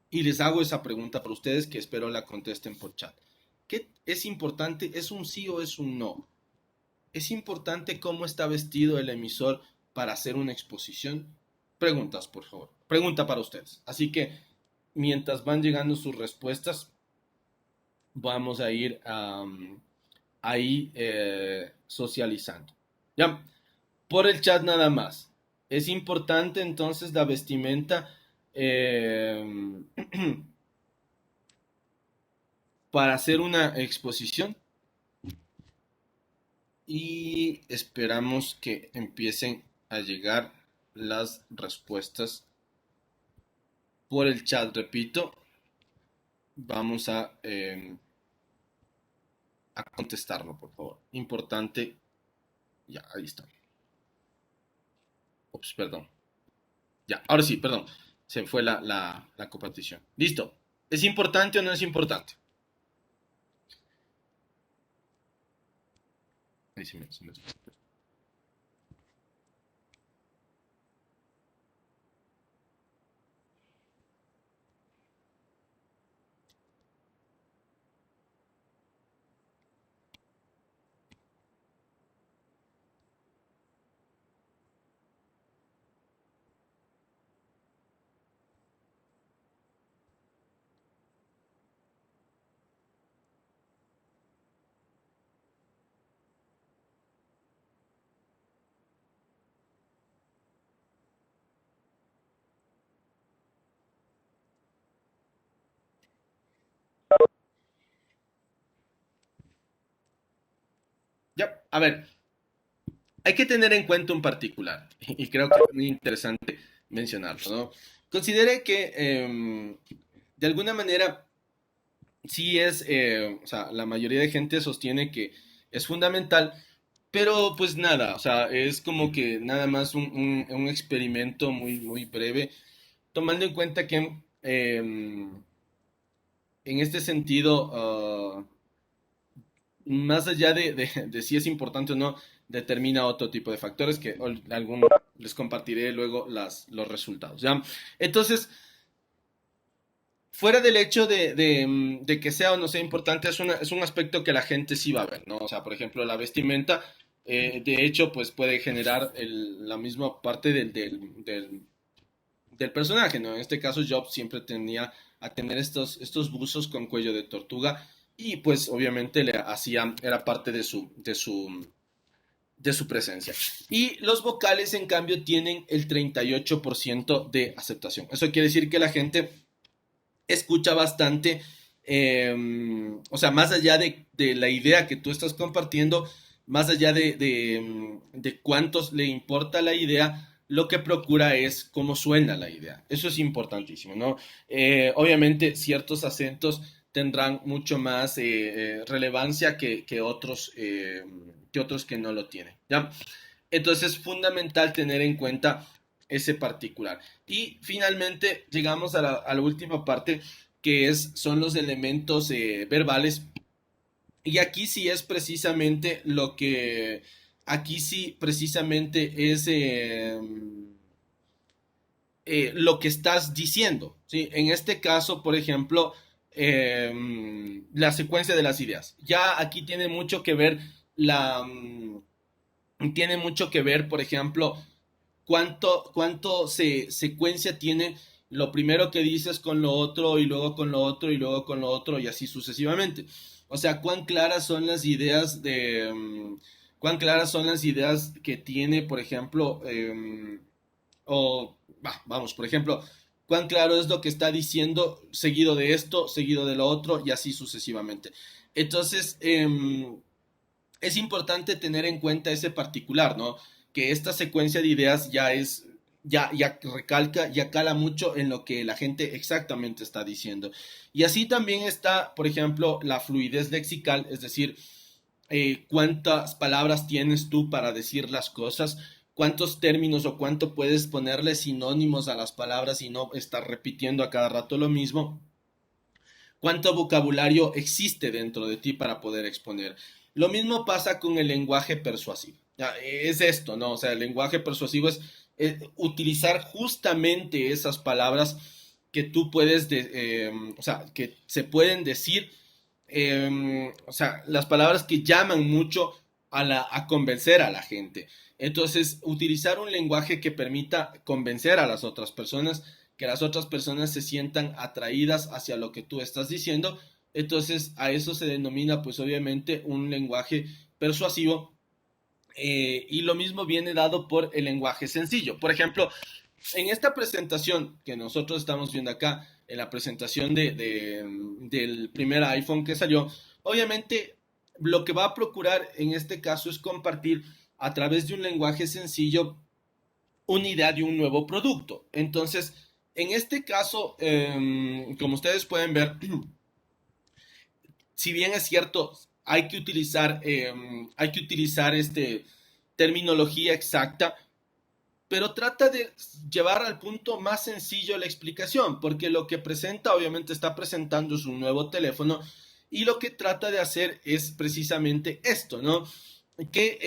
Y les hago esa pregunta para ustedes que espero la contesten por chat. ¿Qué es importante? ¿Es un sí o es un no? ¿Es importante cómo está vestido el emisor para hacer una exposición? Preguntas, por favor. Pregunta para ustedes. Así que mientras van llegando sus respuestas, vamos a ir ahí socializando. Ya, por el chat nada más. ¿Es importante entonces la vestimenta para hacer una exposición? Y esperamos que empiecen a llegar las respuestas por el chat. Repito, vamos a contestarlo, por favor. Importante. Ya, ahí está. Ups, perdón. Ya, ahora sí, perdón. Se fue la compartición. Listo. ¿Es importante o no es importante? Ahí se me... Ya, a ver, hay que tener en cuenta un particular, y creo que es muy interesante mencionarlo, ¿no? Considere que de alguna manera sí o sea, la mayoría de gente sostiene que es fundamental, pero pues nada, o sea, es como que nada más un experimento muy, muy breve, tomando en cuenta que en este sentido, más allá de si es importante o no, determina otro tipo de factores que les compartiré luego los resultados, ¿ya? Entonces, fuera del hecho de que sea o no sea importante, es un aspecto que la gente sí va a ver, ¿no? O sea, por ejemplo, la vestimenta, de hecho, pues puede generar la misma parte del personaje, ¿no? En este caso, Job siempre tenía a tener estos buzos con cuello de tortuga y pues obviamente era parte de su presencia. Y los vocales, en cambio, tienen el 38% de aceptación. Eso quiere decir que la gente escucha bastante, o sea, más allá de la idea que tú estás compartiendo, más allá de cuántos le importa la idea, lo que procura es cómo suena la idea. Eso es importantísimo, ¿no? Obviamente ciertos acentos tendrán mucho más relevancia que otros que no lo tienen, ¿ya? Entonces es fundamental tener en cuenta ese particular. Y finalmente llegamos a la última parte, que son los elementos verbales. Y aquí sí es precisamente aquí sí precisamente es lo que estás diciendo, ¿sí? En este caso, por ejemplo, la secuencia de las ideas. Ya aquí tiene mucho que ver tiene mucho que ver, por ejemplo, cuánto secuencia tiene lo primero que dices con lo otro y luego con lo otro y luego con lo otro y así sucesivamente. O sea, cuán claras son las ideas que tiene, por ejemplo, vamos, por ejemplo, cuán claro es lo que está diciendo seguido de esto, seguido de lo otro y así sucesivamente. Entonces, es importante tener en cuenta ese particular, ¿no? Que esta secuencia de ideas ya recalca, ya cala mucho en lo que la gente exactamente está diciendo. Y así también está, por ejemplo, la fluidez lexical, es decir, cuántas palabras tienes tú para decir las cosas, cuántos términos o cuánto puedes ponerle sinónimos a las palabras y no estar repitiendo a cada rato lo mismo, cuánto vocabulario existe dentro de ti para poder exponer. Lo mismo pasa con el lenguaje persuasivo. Ya, es esto, ¿no? O sea, el lenguaje persuasivo es utilizar justamente esas palabras que tú puedes, o sea, que se pueden decir, o sea, las palabras que llaman mucho a convencer a la gente. Entonces, utilizar un lenguaje que permita convencer a las otras personas, que las otras personas se sientan atraídas hacia lo que tú estás diciendo. Entonces, a eso se denomina, pues obviamente, un lenguaje persuasivo. Y lo mismo viene dado por el lenguaje sencillo. Por ejemplo, en esta presentación que nosotros estamos viendo acá, en la presentación del primer iPhone que salió, obviamente lo que va a procurar en este caso es compartir a través de un lenguaje sencillo una idea de un nuevo producto. Entonces, en este caso, como ustedes pueden ver, si bien es cierto, hay que utilizar terminología exacta, pero trata de llevar al punto más sencillo la explicación, porque lo que presenta, obviamente está presentando su nuevo teléfono y lo que trata de hacer es precisamente esto, ¿no? Que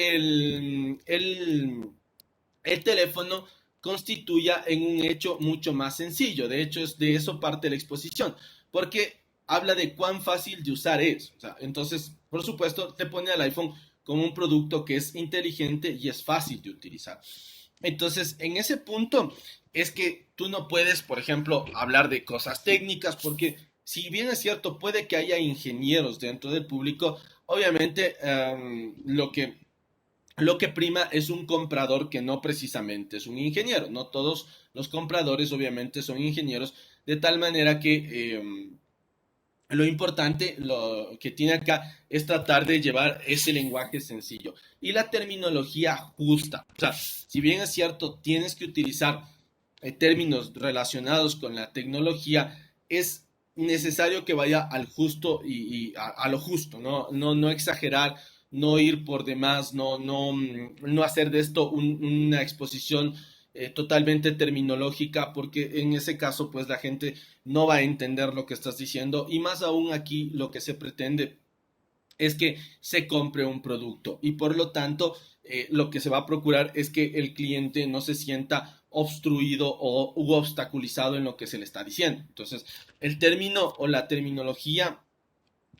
el teléfono constituya en un hecho mucho más sencillo. De hecho, es de eso parte la exposición, porque habla de cuán fácil de usar es. O sea, entonces, por supuesto, te pone al iPhone como un producto que es inteligente y es fácil de utilizar. Entonces, en ese punto es que tú no puedes, por ejemplo, hablar de cosas técnicas, porque si bien es cierto, puede que haya ingenieros dentro del público, obviamente lo que prima es un comprador que no precisamente es un ingeniero. No todos los compradores obviamente son ingenieros, de tal manera que lo importante, lo que tiene acá es tratar de llevar ese lenguaje sencillo y la terminología justa. O sea, si bien es cierto, tienes que utilizar términos relacionados con la tecnología, es necesario que vaya al justo y a lo justo, ¿no? No exagerar, no ir por demás, no hacer de esto una exposición totalmente terminológica, porque en ese caso, pues la gente no va a entender lo que estás diciendo y más aún aquí lo que se pretende es que se compre un producto y por lo tanto lo que se va a procurar es que el cliente no se sienta obstruido o u obstaculizado en lo que se le está diciendo. Entonces, el término o la terminología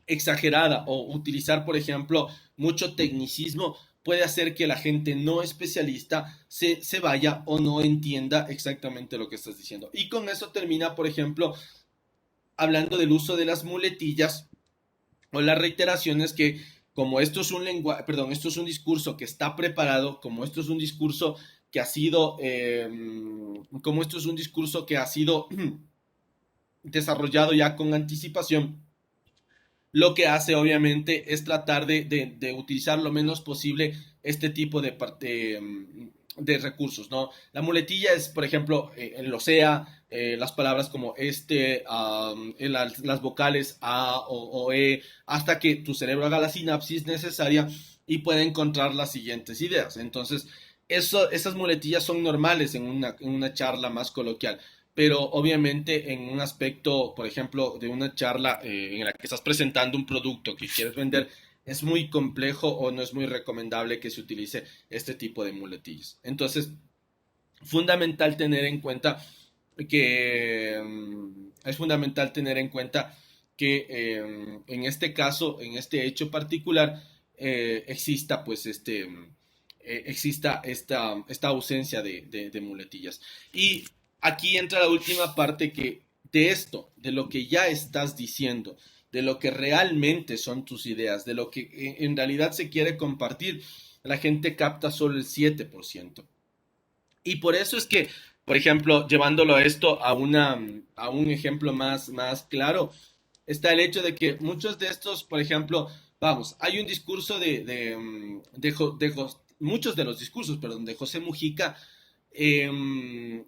exagerada o utilizar, por ejemplo, mucho tecnicismo puede hacer que la gente no especialista se vaya o no entienda exactamente lo que estás diciendo. Y con eso termina, por ejemplo, hablando del uso de las muletillas o las reiteraciones que como esto es un lenguaje, perdón, esto es un discurso que está preparado, como esto es un discurso que ha sido, como esto es un discurso que ha sido desarrollado ya con anticipación, lo que hace obviamente es tratar de utilizar lo menos posible este tipo de recursos, ¿no? La muletilla es, por ejemplo, el o sea, las palabras como las vocales a o e, hasta que tu cerebro haga la sinapsis necesaria y pueda encontrar las siguientes ideas. Entonces, esas muletillas son normales en una charla más coloquial, pero obviamente en un aspecto, por ejemplo, de una charla en la que estás presentando un producto que quieres vender, es muy complejo o no es muy recomendable que se utilice este tipo de muletillas. Entonces, fundamental tener en cuenta que es fundamental tener en cuenta que en este caso, en este hecho particular, exista pues exista esta ausencia de muletillas. Y aquí entra la última parte que de esto, de lo que ya estás diciendo, de lo que realmente son tus ideas, de lo que en realidad se quiere compartir, la gente capta solo el 7%. Y por eso es que, por ejemplo, llevándolo a esto a un ejemplo más claro, está el hecho de que muchos de estos, por ejemplo, vamos, hay un discurso muchos de los discursos, perdón, de José Mujica, eh,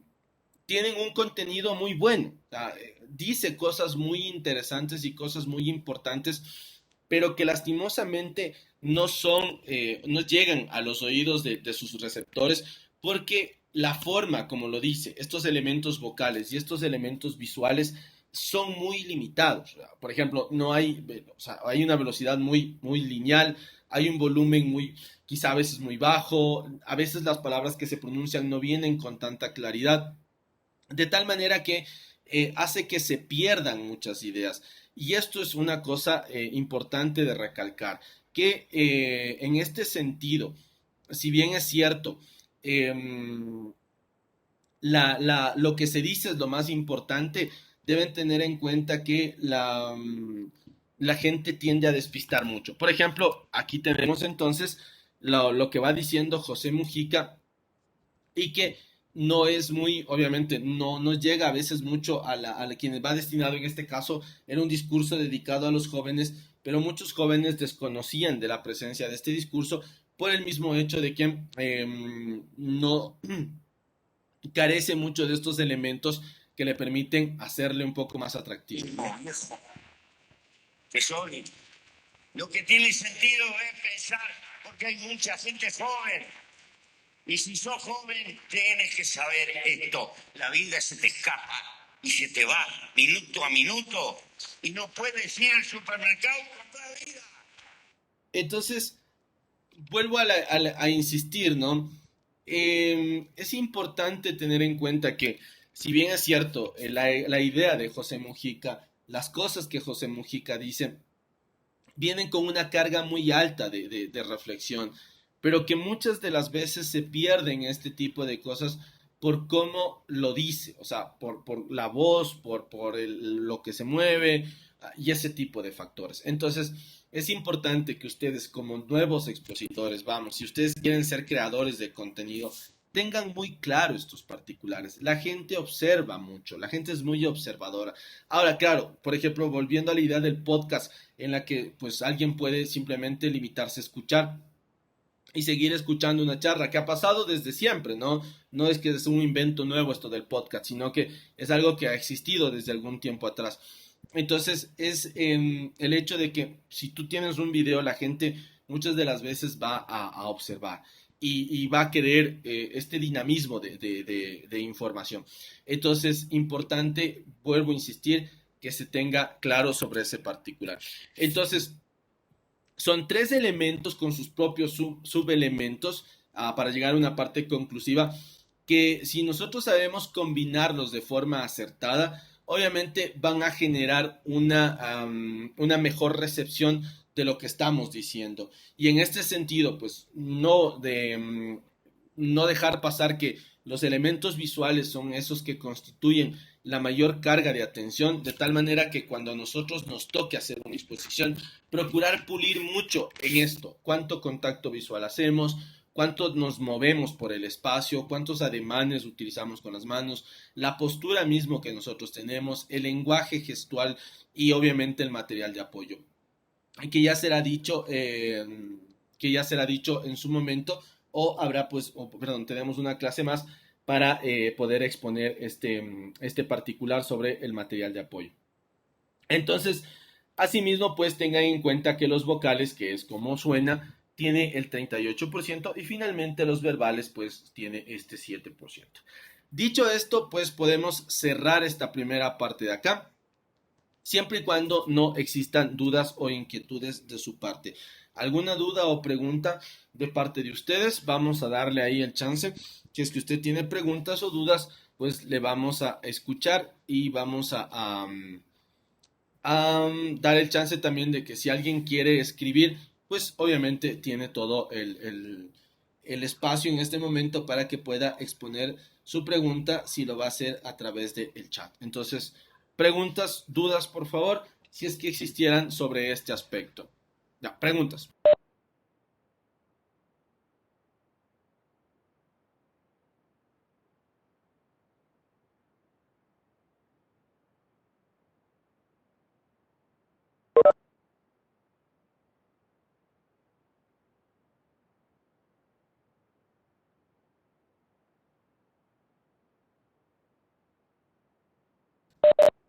tienen un contenido muy bueno. O sea, dice cosas muy interesantes y cosas muy importantes, pero que lastimosamente no llegan a los oídos de sus receptores porque la forma, como lo dice, estos elementos vocales y estos elementos visuales son muy limitados. Por ejemplo, no hay, o sea, hay una velocidad muy lineal, hay un volumen quizá a veces muy bajo, a veces las palabras que se pronuncian no vienen con tanta claridad, de tal manera que hace que se pierdan muchas ideas. Y esto es una cosa importante de recalcar, que en este sentido, si bien es cierto, eh, lo que se dice es lo más importante, deben tener en cuenta que la gente tiende a despistar mucho. Por ejemplo, aquí tenemos entonces lo que va diciendo José Mujica y que no es muy, obviamente, no llega a veces mucho a quienes va destinado. En este caso, era un discurso dedicado a los jóvenes, pero muchos jóvenes desconocían de la presencia de este discurso por el mismo hecho de que no carece mucho de estos elementos que le permiten hacerle un poco más atractivo. Tesori, lo que tiene sentido es pensar, porque hay mucha gente joven. Y si sos joven, tienes que saber esto. La vida se te escapa y se te va minuto a minuto. Y no puedes ir al supermercado con toda la vida. Entonces, vuelvo a insistir, ¿no? Es importante tener en cuenta que, si bien es cierto, la idea de José Mujica, las cosas que José Mujica dice, vienen con una carga muy alta de reflexión, pero que muchas de las veces se pierden este tipo de cosas por cómo lo dice, o sea, por la voz, lo que se mueve y ese tipo de factores. Entonces, es importante que ustedes como nuevos expositores, vamos, si ustedes quieren ser creadores de contenido, tengan muy claro estos particulares. La gente observa mucho, la gente es muy observadora. Ahora, claro, por ejemplo, volviendo a la idea del podcast, en la que pues alguien puede simplemente limitarse a escuchar y seguir escuchando una charla que ha pasado desde siempre, ¿no? No es que es un invento nuevo esto del podcast, sino que es algo que ha existido desde algún tiempo atrás. Entonces, es el hecho de que si tú tienes un video, la gente muchas de las veces va a observar y va a querer este dinamismo de información. Entonces, importante, vuelvo a insistir, que se tenga claro sobre ese particular. Entonces, son tres elementos con sus propios subelementos para llegar a una parte conclusiva que si nosotros sabemos combinarlos de forma acertada, obviamente van a generar una mejor recepción de lo que estamos diciendo. Y en este sentido, pues no dejar pasar que los elementos visuales son esos que constituyen la mayor carga de atención, de tal manera que cuando a nosotros nos toque hacer una exposición, procurar pulir mucho en esto, cuánto contacto visual hacemos, cuánto nos movemos por el espacio, cuántos ademanes utilizamos con las manos, la postura mismo que nosotros tenemos, el lenguaje gestual y obviamente el material de apoyo. Que ya será dicho en su momento o habrá pues, perdón, tenemos una clase más para poder exponer este particular sobre el material de apoyo. Entonces, asimismo, pues tengan en cuenta que los vocales, que es como suena, tiene el 38% y finalmente los verbales, pues tiene este 7%. Dicho esto, pues podemos cerrar esta primera parte de acá, siempre y cuando no existan dudas o inquietudes de su parte. ¿Alguna duda o pregunta de parte de ustedes? Vamos a darle ahí el chance. Si es que usted tiene preguntas o dudas, pues le vamos a escuchar y vamos a dar el chance también de que si alguien quiere escribir, pues obviamente tiene todo el espacio en este momento para que pueda exponer su pregunta si lo va a hacer a través del chat. Entonces, preguntas, dudas, por favor, si es que existieran sobre este aspecto. Ya, preguntas.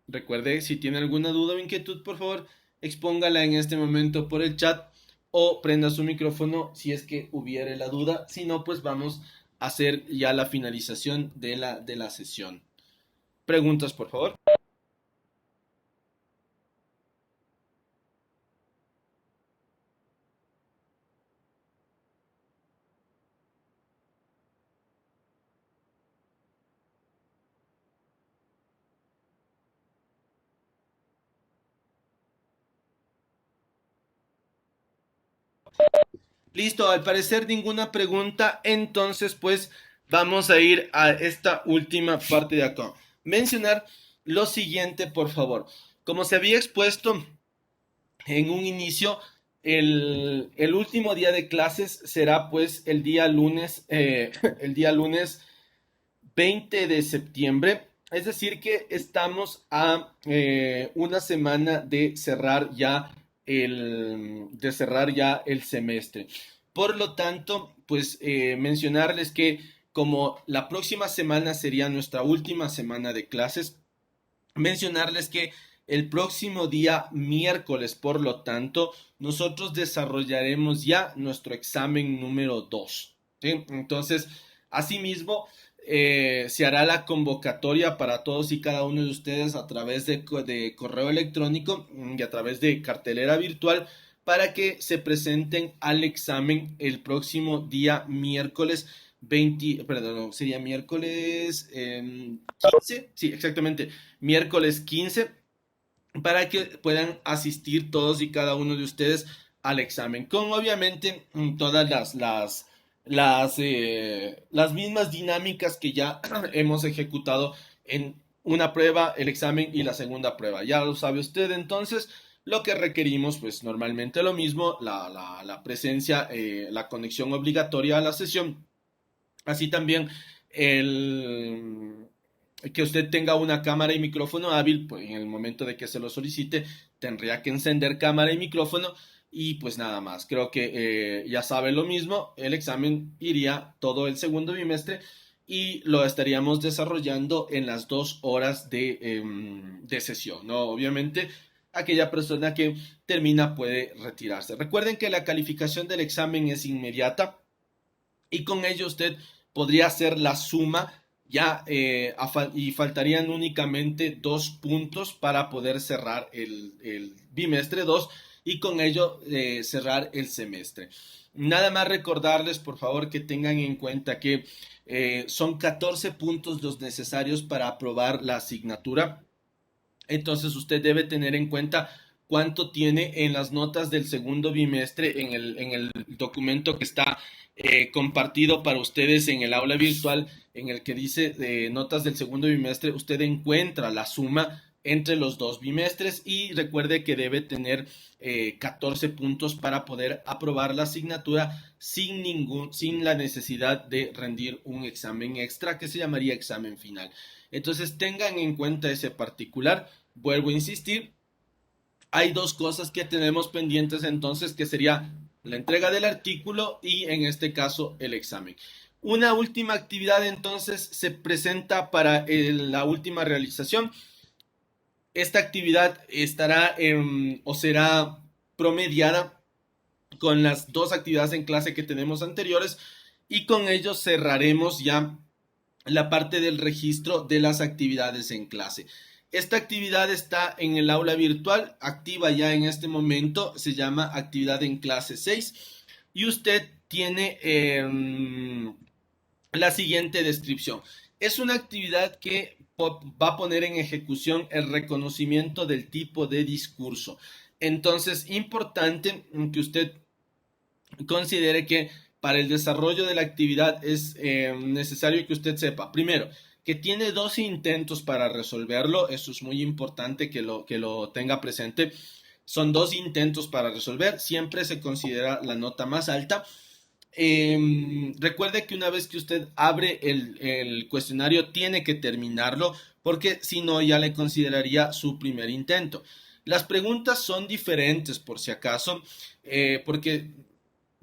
Recuerde, si tiene alguna duda o inquietud, por favor, expóngala en este momento por el chat o prenda su micrófono si es que hubiere la duda. Si no, pues vamos a hacer ya la finalización de la sesión. Preguntas, por favor. Listo, al parecer ninguna pregunta, entonces pues vamos a ir a esta última parte de acá. Mencionar lo siguiente, por favor. Como se había expuesto en un inicio, el último día de clases será pues el día lunes, el día lunes 20 de septiembre. Es decir que estamos a una semana de cerrar ya el semestre. Por lo tanto, pues mencionarles que como la próxima semana sería nuestra última semana de clases, mencionarles que el próximo día miércoles, por lo tanto, nosotros desarrollaremos ya nuestro examen número 2. ¿Sí? Entonces, asimismo, se hará la convocatoria para todos y cada uno de ustedes a través de correo electrónico y a través de cartelera virtual para que se presenten al examen el próximo día miércoles 20, perdón, no, sería miércoles 15, sí, exactamente, miércoles 15, para que puedan asistir todos y cada uno de ustedes al examen, con obviamente todas las mismas dinámicas que ya hemos ejecutado en una prueba, el examen y la segunda prueba. Ya lo sabe usted, entonces lo que requerimos, pues normalmente lo mismo, la presencia, la conexión obligatoria a la sesión, así también el que usted tenga una cámara y micrófono hábil, pues en el momento de que se lo solicite, tendría que encender cámara y micrófono y pues nada más. Creo que ya sabe lo mismo, el examen iría todo el segundo bimestre y lo estaríamos desarrollando en las 2 horas de sesión, ¿no? Obviamente, aquella persona que termina puede retirarse. Recuerden que la calificación del examen es inmediata y con ello usted podría hacer la suma ya y faltarían únicamente 2 puntos para poder cerrar el bimestre 2 y con ello cerrar el semestre. Nada más recordarles, por favor, que tengan en cuenta que son 14 puntos los necesarios para aprobar la asignatura. Entonces usted debe tener en cuenta cuánto tiene en las notas del segundo bimestre en el documento que está compartido para ustedes en el aula virtual, en el que dice notas del segundo bimestre. Usted encuentra la suma entre los 2 bimestres y recuerde que debe tener 14 puntos para poder aprobar la asignatura sin la necesidad de rendir un examen extra que se llamaría examen final. Entonces tengan en cuenta ese particular. Vuelvo a insistir, hay 2 cosas que tenemos pendientes entonces, que sería la entrega del artículo y en este caso el examen. Una última actividad entonces se presenta para la última realización. Esta actividad estará o será promediada con las dos actividades en clase que tenemos anteriores y con ello cerraremos ya la parte del registro de las actividades en clase. Esta actividad está en el aula virtual, activa ya en este momento, se llama actividad en clase 6 y usted tiene la siguiente descripción. Es una actividad que va a poner en ejecución el reconocimiento del tipo de discurso. Entonces, importante que usted considere que para el desarrollo de la actividad es necesario que usted sepa, primero, que tiene 2 intentos para resolverlo. Eso es muy importante que lo tenga presente. Son 2 intentos para resolver. Siempre se considera la nota más alta. Recuerde que una vez que usted abre el cuestionario tiene que terminarlo, porque si no ya le consideraría su primer intento. Las preguntas son diferentes por si acaso, porque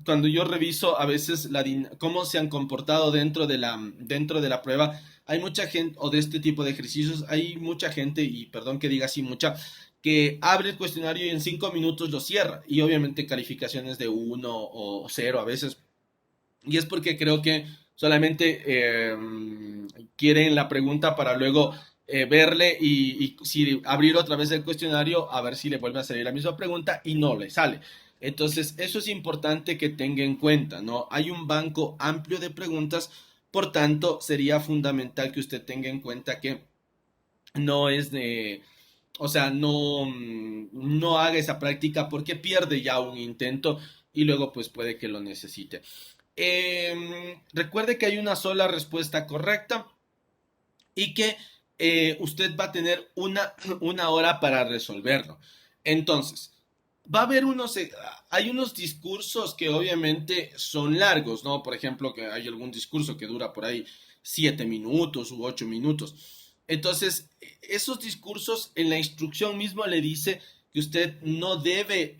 cuando yo reviso a veces cómo se han comportado dentro de la prueba, hay mucha gente, o de este tipo de ejercicios, hay mucha gente, y perdón que diga así mucha, que abre el cuestionario y en 5 minutos lo cierra, y obviamente calificaciones de 1 o 0 a veces. Y es porque creo que solamente quieren la pregunta para luego verle y si abrir otra vez el cuestionario a ver si le vuelve a salir la misma pregunta y no le sale. Entonces, eso es importante que tenga en cuenta, ¿no? Hay un banco amplio de preguntas, por tanto, sería fundamental que usted tenga en cuenta que no es de, o sea, no haga esa práctica porque pierde ya un intento y luego pues puede que lo necesite. Recuerde que hay una sola respuesta correcta y que usted va a tener una hora para resolverlo. Entonces, va a haber hay unos discursos que obviamente son largos, ¿no? Por ejemplo, que hay algún discurso que dura por ahí 7 minutos u 8 minutos. Entonces, esos discursos en la instrucción mismo le dice que usted no debe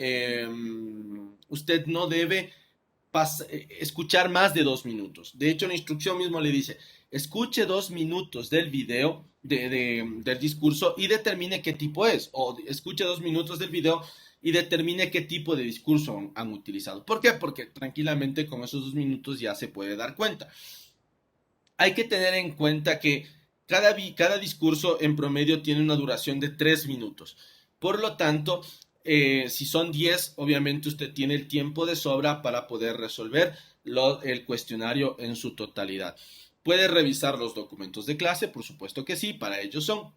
escuchar más de 2 minutos. De hecho, la instrucción mismo le dice, escuche 2 minutos del video del discurso y determine qué tipo es, o escuche 2 minutos del video y determine qué tipo de discurso han utilizado. ¿Por qué? Porque tranquilamente con esos 2 minutos ya se puede dar cuenta. Hay que tener en cuenta que cada discurso en promedio tiene una duración de 3 minutos. Por lo tanto, si son 10, obviamente usted tiene el tiempo de sobra para poder resolver el cuestionario en su totalidad. Puede revisar los documentos de clase, por supuesto que sí, para ello son.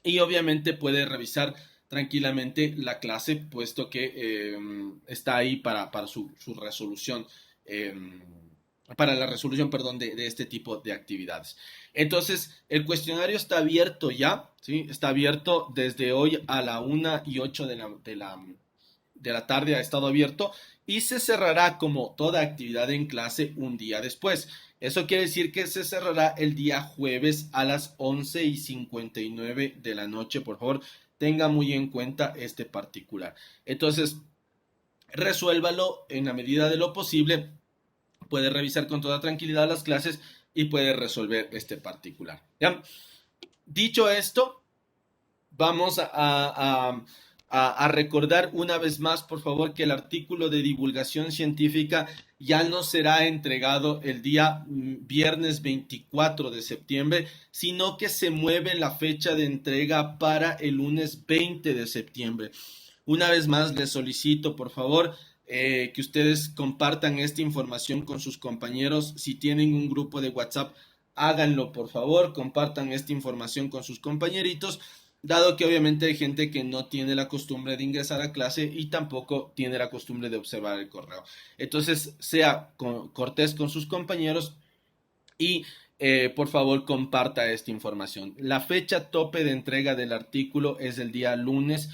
Y obviamente puede revisar tranquilamente la clase, puesto que está ahí para su resolución, para la resolución, perdón, de este tipo de actividades. Entonces, el cuestionario está abierto ya, ¿sí? Está abierto desde hoy a la 1:08 de la tarde, ha estado abierto y se cerrará como toda actividad en clase un día después. Eso quiere decir que se cerrará el día jueves a las 11:59 de la noche. Por favor, tenga muy en cuenta este particular. Entonces, resuélvalo en la medida de lo posible. Puede revisar con toda tranquilidad las clases y puede resolver este particular. ¿Ya? Dicho esto, vamos a recordar una vez más, por favor, que el artículo de divulgación científica ya no será entregado el día viernes 24 de septiembre, sino que se mueve la fecha de entrega para el lunes 20 de septiembre. Una vez más, les solicito, por favor, que ustedes compartan esta información con sus compañeros. Si tienen un grupo de WhatsApp, háganlo, por favor, compartan esta información con sus compañeritos, dado que obviamente hay gente que no tiene la costumbre de ingresar a clase y tampoco tiene la costumbre de observar el correo. Entonces, sea cortés con sus compañeros y por favor comparta esta información. La fecha tope de entrega del artículo es el día lunes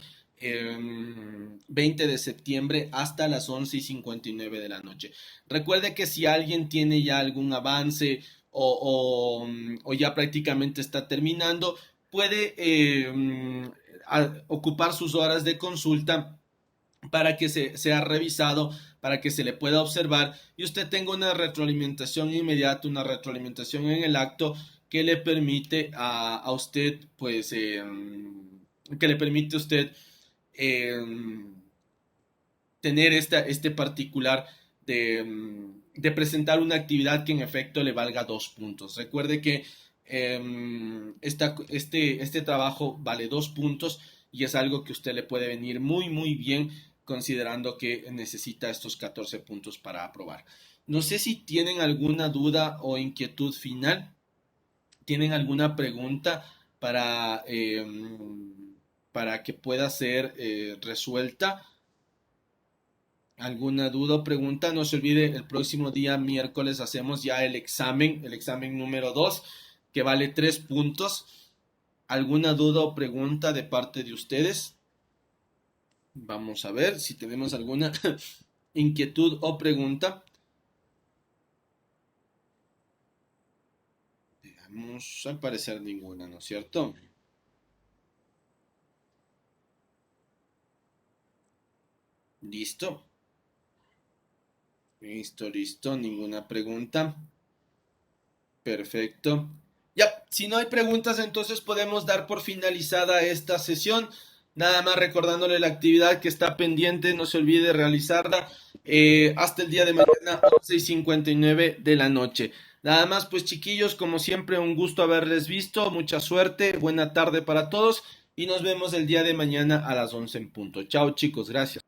20 de septiembre hasta las 11:59 de la noche. Recuerde que si alguien tiene ya algún avance o ya prácticamente está terminando, puede ocupar sus horas de consulta para que sea revisado, para que se le pueda observar y usted tenga una retroalimentación inmediata, una retroalimentación en el acto que le permite a usted, pues, que le permite a usted tener este particular de presentar una actividad que en efecto le valga 2 puntos. Recuerde que este trabajo vale 2 puntos y es algo que a usted le puede venir muy, muy bien considerando que necesita estos 14 puntos para aprobar. No sé si tienen alguna duda o inquietud final. ¿Tienen alguna pregunta para que pueda ser resuelta? ¿Alguna duda o pregunta? No se olvide, el próximo día miércoles hacemos ya el examen número 2, que vale 3 puntos. ¿Alguna duda o pregunta de parte de ustedes? Vamos a ver si tenemos alguna inquietud o pregunta. Veamos, al parecer ninguna, ¿no es cierto? ¿Listo? Listo, ninguna pregunta. Perfecto. Ya, si no hay preguntas, entonces podemos dar por finalizada esta sesión. Nada más recordándole la actividad que está pendiente, no se olvide realizarla hasta el día de mañana, 11:59 de la noche. Nada más, pues chiquillos, como siempre, un gusto haberles visto, mucha suerte, buena tarde para todos y nos vemos el día de mañana a las 11 en punto. Chao chicos, gracias.